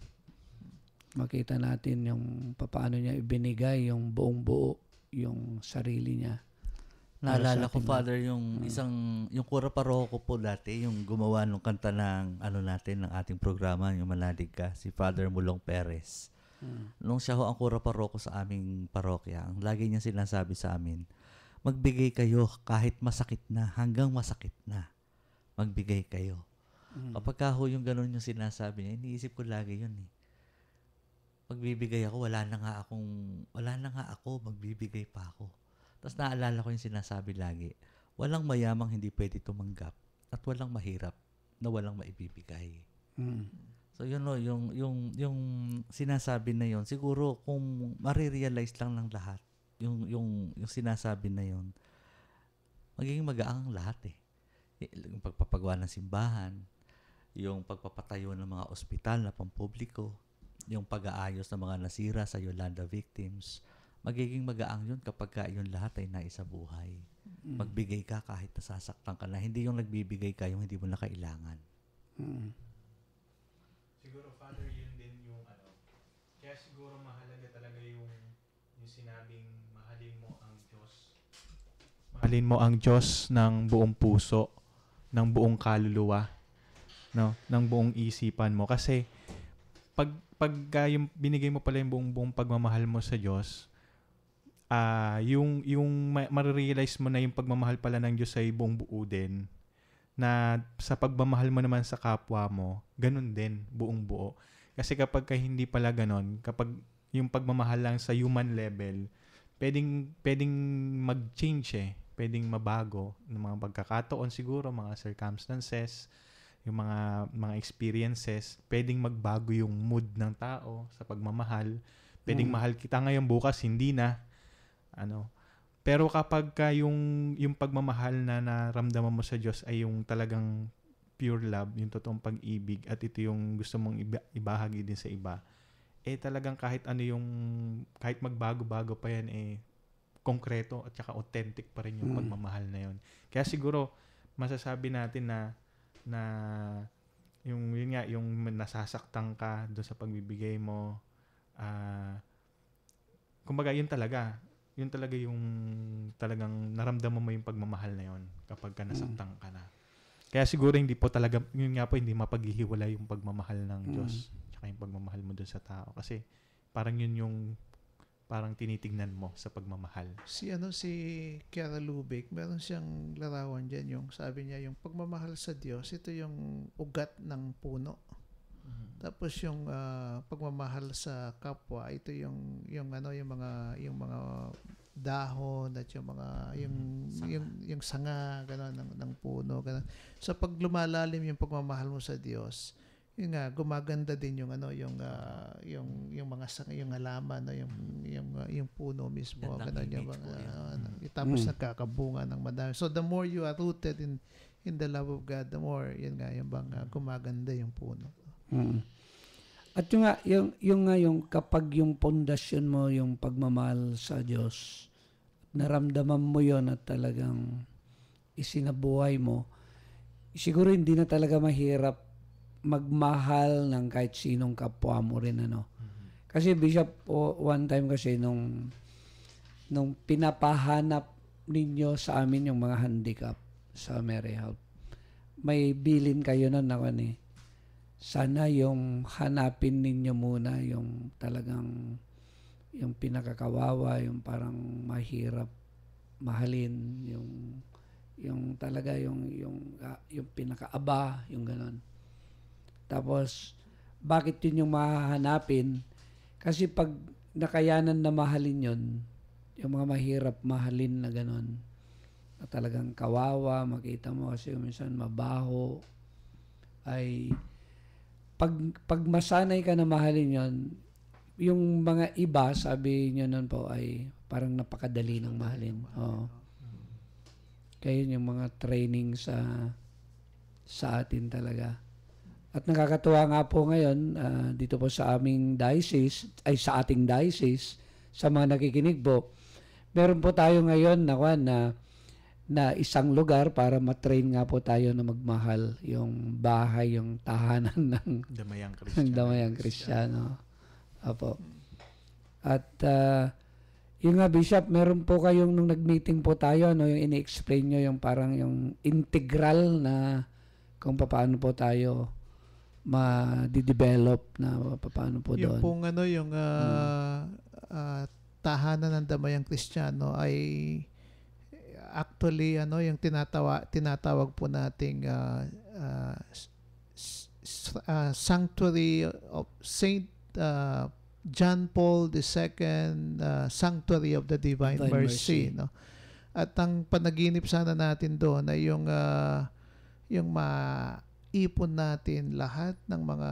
Makita natin yung paano niya ibinigay yung buong buo, yung sarili niya. Naalala ko, Father, yung yung kura paroko po dati, yung gumawa ng kanta ng ng ating programa, yung Manalig Ka, si Father Mulong Perez. Nung siya ang kura paroko sa aming parokya, ang lagi niya sinasabi sa amin, magbigay kayo kahit masakit na, hanggang masakit na. Magbigay kayo. Kapag yung ganun yung sinasabi niya, iniisip ko lagi yun magbibigay ako, wala na nga ako, magbibigay pa ako. Tapos naalala ko yung sinasabi lagi, walang mayamang hindi pwede tumanggap at walang mahirap na walang maibibigay. So yun no, yung sinasabi na yun, siguro kung marirealize lang ng lahat, yung sinasabi na yun, magiging magaang ang lahat eh. Yung pagpapagawa ng simbahan, yung pagpapatayo ng mga ospital na pampubliko, yung pag-aayos ng mga nasira sa Yolanda victims, magiging magaang yun kapag yun lahat ay naisabuhay. Magbigay ka kahit nasasaktan ka na. Hindi yung nagbibigay ka yung hindi mo na kailangan. Siguro, Father, yun din yung kaya siguro mahalaga talaga yung sinabing mahalin mo ang Diyos. Mahalin mo ang Diyos ng buong puso, ng buong kaluluwa, no? Ng buong isipan mo. Kasi pag yung binigay mo pala yung buong pagmamahal mo sa Diyos, yung marirealize mo na yung pagmamahal pala ng Diyos ay buong buo din, na sa pagmamahal mo naman sa kapwa mo, ganun din, buong buo. Kasi kapag hindi pala ganun, kapag yung pagmamahal lang sa human level, pwedeng mag-change eh. Pwedeng mabago ng mga pagkakataon siguro, mga circumstances, yung mga experiences, pwedeng magbago yung mood ng tao sa pagmamahal. Pwedeng mahal kita ngayon, bukas hindi na. Pero kapag yung pagmamahal na naramdaman mo sa Diyos ay yung talagang pure love, yung totoong pag-ibig, at ito yung gusto mong ibahagi din sa iba, talagang kahit magbago-bago pa yan, konkreto at saka authentic pa rin yung pagmamahal na yun. Kaya siguro, masasabi natin na yun nga, yung nasasaktan ka doon sa pagbibigay mo, kumbaga yun talaga yung talagang naramdaman mo yung pagmamahal na yun kapag ka nasaktan ka na. Kaya siguro hindi po talaga, yun nga po, hindi mapaghihiwalay yung pagmamahal ng Diyos tsaka yung pagmamahal mo dun sa tao. Kasi parang yun yung parang tinitignan mo sa pagmamahal. Si Chiara Lubick, meron siyang larawan diyan, yung sabi niya, yung pagmamahal sa Diyos, ito yung ugat ng puno. Tapos yung pagmamahal sa kapwa, ito yung mga dahon at yung mga yung sanga gano'n ng puno gano'n. So pag lumalalim yung pagmamahal mo sa Diyos, yun nga, gumaganda din yung mga sanga, yung halaman, no, yung puno mismo gano'n, yung mga tapos nagkakabunga ng madami. So the more you are rooted in the love of God, the more yun nga yung gumaganda yung puno. At yung kapag yung pundasyon mo, yung pagmamahal sa Diyos, naramdaman mo yon at talagang isinabuhay mo, siguro hindi na talaga mahirap magmahal ng kahit sinong kapwa mo rin, Kasi Bishop, one time kasi nung pinapahanap ninyo sa amin yung mga handicap sa Mary Help, may bilin kayo na sana yung hanapin ninyo muna yung talagang yung pinakakawawa, yung parang mahirap mahalin, yung talaga yung pinakaaba, yung ganon. Tapos bakit yun yung mahahanapin? Kasi pag nakayanan na mahalin yun, yung mga mahirap mahalin na ganon, na talagang kawawa, makita mo kasi minsan mabaho, ay pag masanay ka na mahalin yon, yung mga iba, sabi nyo nun po, ay parang napakadali ng mahalin. Kaya yun yung mga training sa atin talaga. At nakakatuwa nga po ngayon, dito po sa aming diocese, ay sa ating diocese, sa mga nakikinig po, meron po tayo ngayon na isang lugar para matrain nga po tayo na magmahal, yung bahay, yung tahanan ng Damayang Kristiyano. Apo. At yung nga, Bishop, meron po kayong nung nag-meeting po tayo, yung ini-explain nyo yung parang yung integral na kung paano po tayo ma-develop na paano po doon. Yung pong yung tahanan ng Damayang Kristiyano ay actually yung tinatawag po nating Sanctuary of Saint John Paul II Sanctuary of the Divine, Divine Mercy, Mercy. no? At ang panaginip sana natin doon ay yung maipon natin lahat ng mga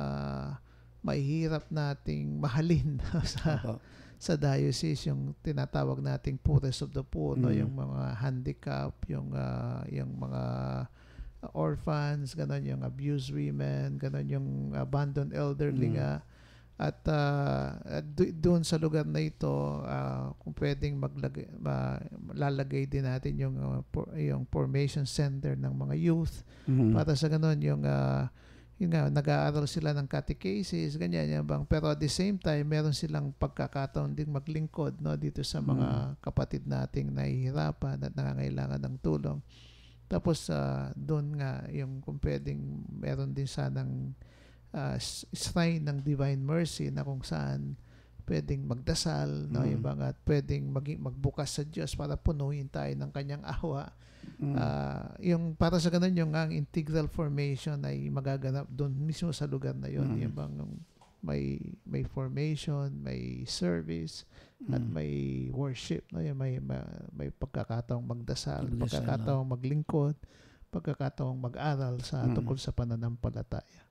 mahihirap nating mahalin Opo. sa diocese, yung tinatawag nating poorest of the poor, no? Mm. Yung mga handicap, yung mga orphans, ganon, yung abused women, ganon, yung abandoned elderly Mm. nga. At doon sa lugar na ito, kung pwedeng lalagay din natin yung formation center ng mga youth, Mhm. para sa ganon yung yun nga, nag-aaral sila ng catechesis, ganyan yan bang. Pero at the same time, meron silang pagkakataon ding maglingkod, no, dito sa mga kapatid nating nahihirapan at nangangailangan ng tulong. Tapos doon nga, yung kung pwedeng meron din sanang shrine ng Divine Mercy na kung saan pwedeng magdasal, no, yung bang, at pwedeng magbukas sa Diyos para punuin tayo ng kanyang awa. Yung para sa ganun, yung ang integral formation ay magaganap doon mismo sa lugar na yun. Yung bang may formation, may service, at may worship, no? Yung may pagkakataong magdasal, Magdasal, pagkakataong maglingkod, pagkakataong mag-aral sa tungkol sa pananampalataya.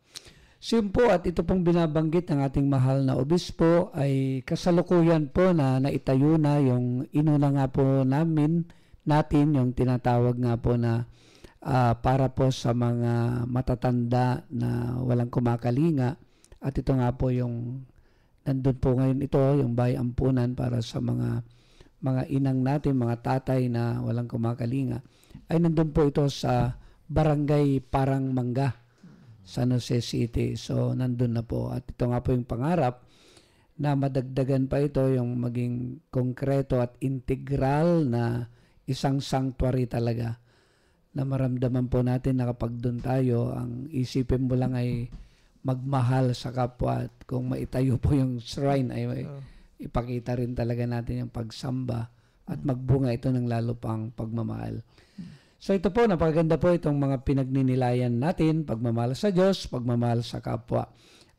Simpo, at ito pong binabanggit ng ating mahal na obispo ay kasalukuyan po na naitayo na yung inuna nga po natin yung tinatawag nga po na para po sa mga matatanda na walang kumakalinga. At ito nga po yung nandun po ngayon ito, yung bayampunan para sa mga inang natin, mga tatay na walang kumakalinga, ay nandun po ito sa Barangay Parang Mangga, San Jose City. So nandun na po. At ito nga po yung pangarap na madagdagan pa ito, yung maging konkreto at integral na isang sanctuary talaga, na maramdaman po natin na kapag doon tayo, ang isipin mo lang ay magmahal sa kapwa, at kung maitayo po yung shrine ay ipakita rin talaga natin yung pagsamba at magbunga ito ng lalo pang pagmamahal. So ito po, napakaganda po itong mga pinagninilayan natin, pagmamahal sa Diyos, pagmamahal sa kapwa.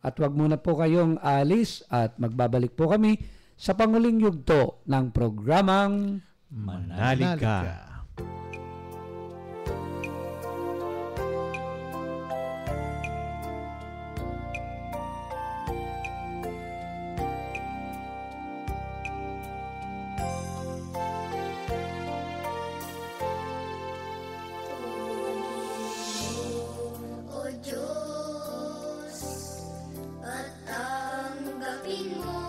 At wag muna po kayong alis at magbabalik po kami sa panguling yugto ng programang Manalig ka. O Diyos, patanggapin mo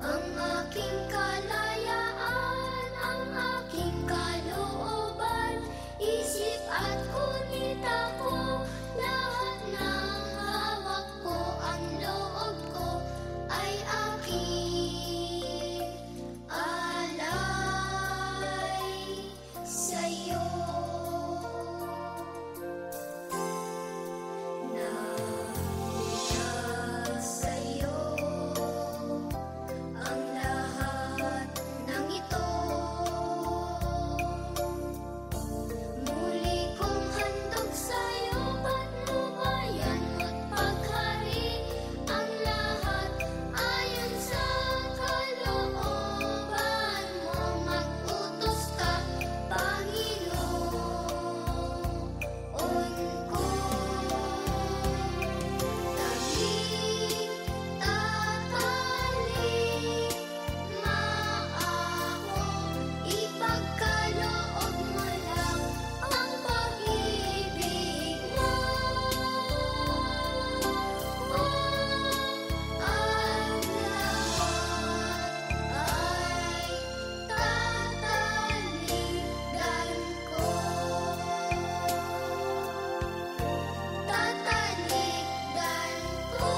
ang aking kalayaan, ang aking kalooban, isip at kunita ko, lahat ng hawak ko, ang loob ko ay aking alay sa'yo. Sa'yo ang lahat ng ito. Muli kong handog sa'yo, patnubayan mo't paghari, ang lahat ayon sa kalooban mo. Mag-utos ka, Panginoon ko. Ipagkaloob mo lang ang pag-ibig mo. Ang lahat ay tataligan ko. Tataligan ko.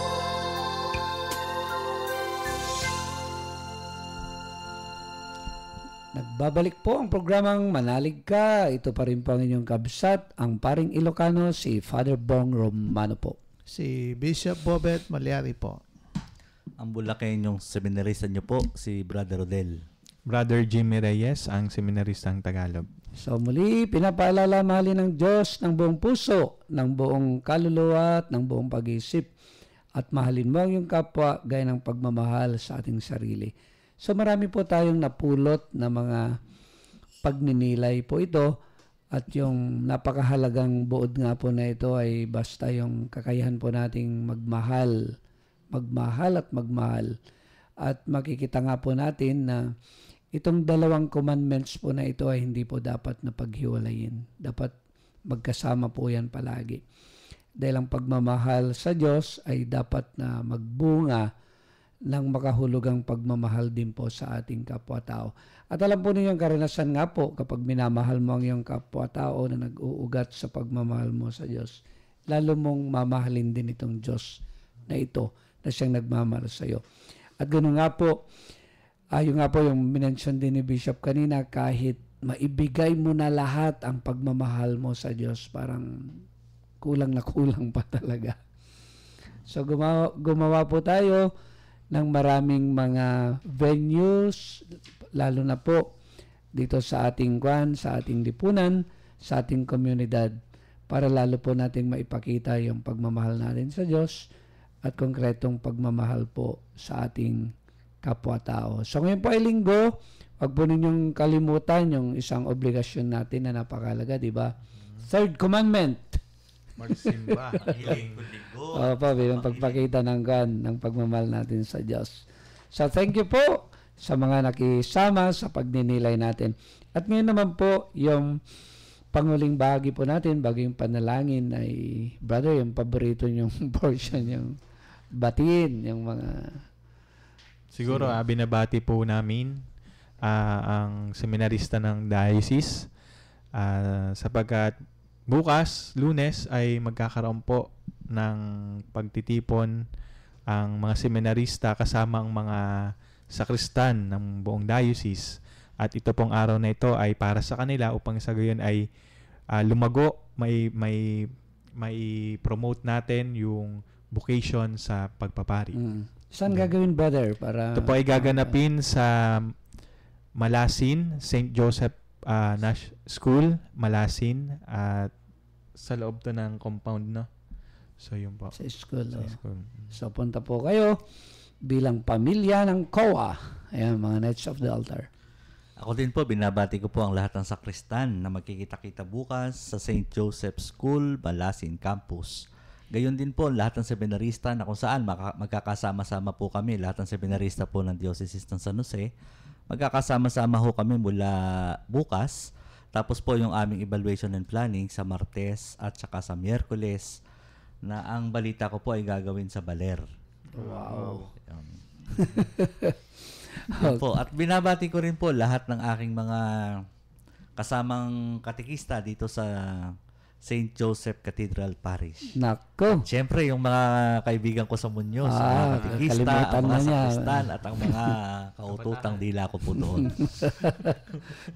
Nagbabalik po ang programang Manalig Ka. Ito pa rin po ang inyong kabsat, ang paring Ilocano, si Father Bong Romano po. Si Bishop Bobet Malyari po. Ang Bulakenyong seminarista nyo po, si Brother Rodel. Brother Jimmy Reyes, ang seminaristang Tagalog. So muli, pinapaalala mahalin ng Diyos ng buong puso, ng buong kaluluwa at ng buong pag-iisip. at mahalin mo ang iyong kapwa gaya ng pagmamahal sa ating sarili. So marami po tayong napulot na mga pagninilay po ito, at yung napakahalagang buod nga po na ito ay basta yung kakayahan po nating magmahal at magmahal. At makikita nga po natin na itong 2 commandments po na ito ay hindi po dapat na paghiwalayin. Dapat magkasama po yan palagi. Dahil ang pagmamahal sa Diyos ay dapat na magbunga ng makahulugang pagmamahal din po sa ating kapwa-tao. At alam po ninyong karanasan nga po, kapag minamahal mo ang iyong kapwa-tao na nag-uugat sa pagmamahal mo sa Diyos, lalo mong mamahalin din itong Diyos na ito na siyang nagmamahal sa iyo. At ganoon nga po, yung nga po yung minention din ni Bishop kanina, kahit maibigay mo na lahat ang pagmamahal mo sa Diyos, parang kulang na kulang pa talaga. So gumawa po tayo ng maraming mga venues, lalo na po dito sa ating sa ating lipunan, sa ating komunidad, para lalo po nating maipakita yung pagmamahal natin sa Diyos at konkretong pagmamahal po sa ating kapwa-tao. So ngayon po ay linggo, wag po ninyong kalimutan yung isang obligasyon natin na napakalaga, di ba? Third commandment. Magsimba. Opo, bilang pagpakita ng pagmamahal natin sa Diyos. So thank you po sa mga nakisama sa pagninilay natin. At ngayon naman po, yung panguling bahagi po natin, bago yung panalangin, ay brother, yung paborito nyong portion, yung batiin, yung mga... Siguro binabati po namin ang seminarista ng diocese sapagkat bukas, Lunes, ay magkakaroon po ng pagtitipon ang mga seminarista kasama ang mga sakristan ng buong diocese. At ito pong araw na ito ay para sa kanila upang sa gayon ay lumago, may promote natin yung vocation sa pagpapari. Saan gagawin, brother? Para ito po ay gaganapin sa Malasin, St. Joseph School, Malasin, at sa loob to ng compound, no? So, yun po. Sa school. Sa school. So, punta po kayo bilang pamilya ng COA. Ayan, mga Knights of the Altar. Ako din po, binabati ko po ang lahat ng sakristan na magkikita-kita bukas sa St. Joseph School, Malasin Campus. Gayon din po, lahat ng seminarista na kung saan magkakasama-sama po kami, lahat ng seminarista po ng Diocese ng San Jose, magkakasama-sama ho kami mula bukas. Tapos po yung aming evaluation and planning sa Martes at saka sa Miyerkules, na ang balita ko po ay gagawin sa Baler. Wow. Yun po. At binabati ko rin po lahat ng aking mga kasamang katekista dito sa St. Joseph Cathedral Parish. Nako. Siyempre, yung mga kaibigan ko sa Muñoz, mga katekista, ang mga sakristan, at ang mga kaututang dila ko po doon.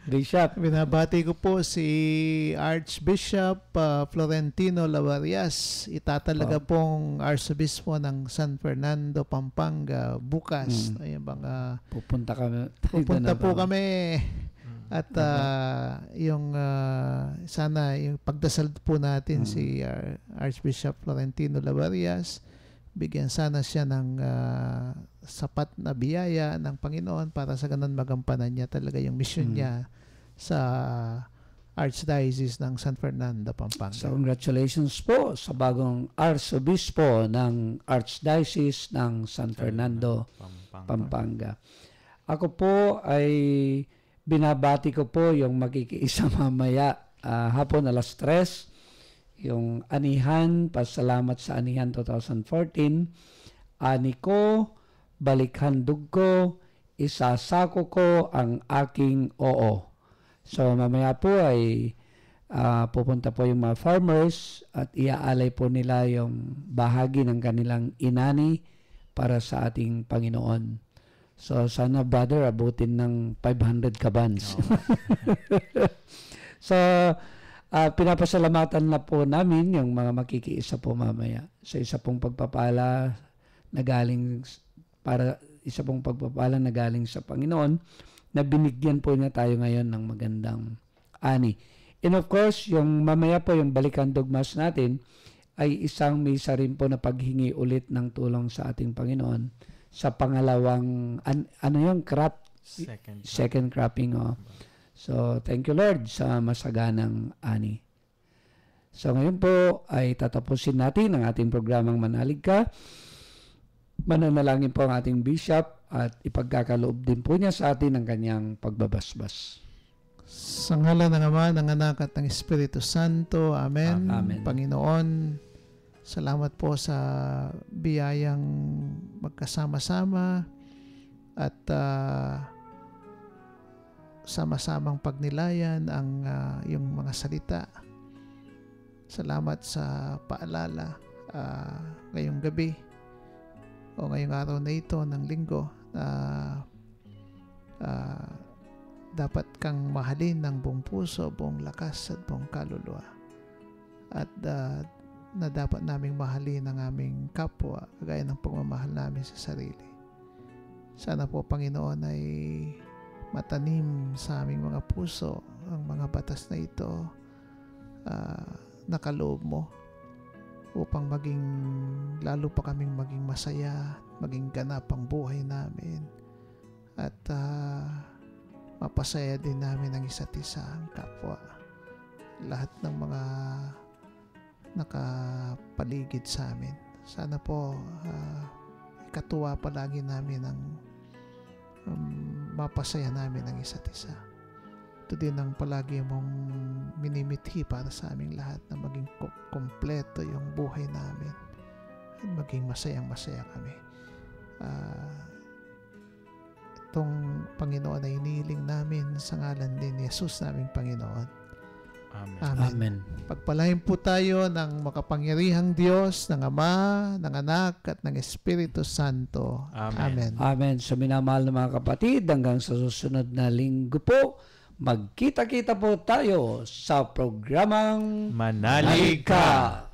Bishop. Binabati ko po si Archbishop Florentino Lavarias. Itatalaga pong Arsobispo ng San Fernando, Pampanga bukas. Ayun bang pupunta po kami. At yung sana yung pagdasal po natin si Archbishop Florentino Lavarias, bigyan sana siya ng sapat na biyaya ng Panginoon para sa ganun magampanan niya talaga yung mission niya sa Archdiocese ng San Fernando, Pampanga. So congratulations po sa bagong Arsobispo ng Archdiocese ng San Fernando, Pampanga. Ako po ay binabati ko po yung makikiisa mamaya hapon 3:00, yung Anihan, pasalamat sa Anihan 2014, ani ko, balikhandog ko, isasako ko ang aking oo. So mamaya po ay pupunta po yung mga farmers at iaalay po nila yung bahagi ng kanilang inani para sa ating Panginoon. So, sana, brother, abutin ng 500 kabans. So, pinapasalamatan na po namin yung mga makikiisa po mamaya. So, isa pong pagpapala na galing sa Panginoon na binigyan po niya tayo ngayon ng magandang ani. And of course, yung mamaya po, yung Balikhandog Mass natin, ay isang misa rin po na paghingi ulit ng tulong sa ating Panginoon sa pangalawang, ano yung crop? Second cropping. So, thank you Lord sa masaganang ani. So, ngayon po ay tatapusin natin ang ating programang Manalig Ka. Mananalangin po ang ating bishop at ipagkakaloob din po niya sa atin ang kanyang pagbabasbas. Sa ngalan ng Ama, ng Anak at ng Espiritu Santo. Amen. Amen. Panginoon, salamat po sa biyayang magkasama-sama at sama-samang pagnilayan ang yung mga salita. Salamat sa paalala ngayong gabi o ngayong araw na ito ng linggo na dapat kang mahalin ng buong puso, buong lakas at buong kaluluwa. At na dapat naming mahalin ang aming kapwa gaya ng pagmamahal namin sa sarili. Sana po, Panginoon, ay matanim sa aming mga puso ang mga batas na ito nakaloob mo upang maging lalo pa kaming maging masaya, maging ganap ang buhay namin at mapasaya din namin ang isa't isa, ang kapwa, lahat ng mga nakapaligid sa amin. Sana po ikatuwa palagi namin ang mapasaya namin ang isa't isa. Ito din ang palagi mong minimithi para sa aming lahat na maging kompleto yung buhay namin at maging masayang-masaya kami. Itong Panginoon ay inihiling namin sa ngalan din ni Jesus naming Panginoon. Amen. Amen. Pagpalain po tayo ng makapangyarihang Diyos, ng Ama, ng Anak, at ng Espiritu Santo. Amen. Amen. So minamahal na mga kapatid, hanggang sa susunod na linggo po, magkita-kita po tayo sa programang Manalig Ka.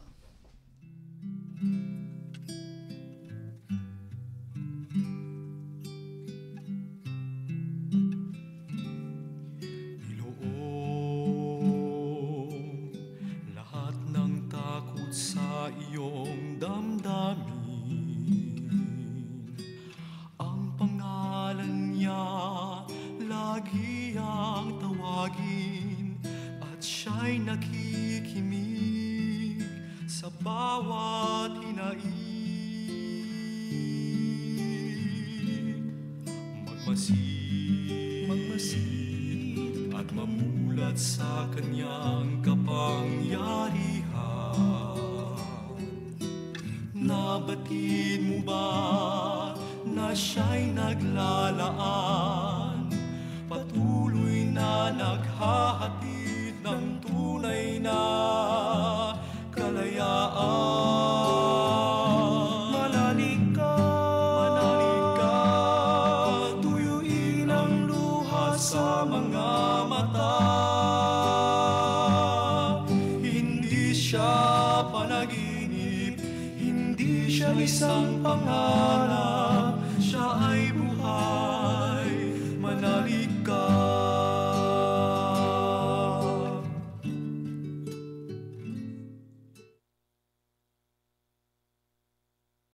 Inoong lahat ng takot sa iyong damdamin. Ang pangalan niya lagi ang tawagin at siya'y nakikinig sa bawat hinaing. Magmasid at mamulat sa kanyang kapangyarihan. Nabatid mo ba na siya'y naglalaan? Patuloy na naghahatid ng tunay na kalayaan. Manalig ka, tuyuin ang luha sa mga mata. Hindi siya panaginip, hindi siya isang pangarap, siya ay buhay.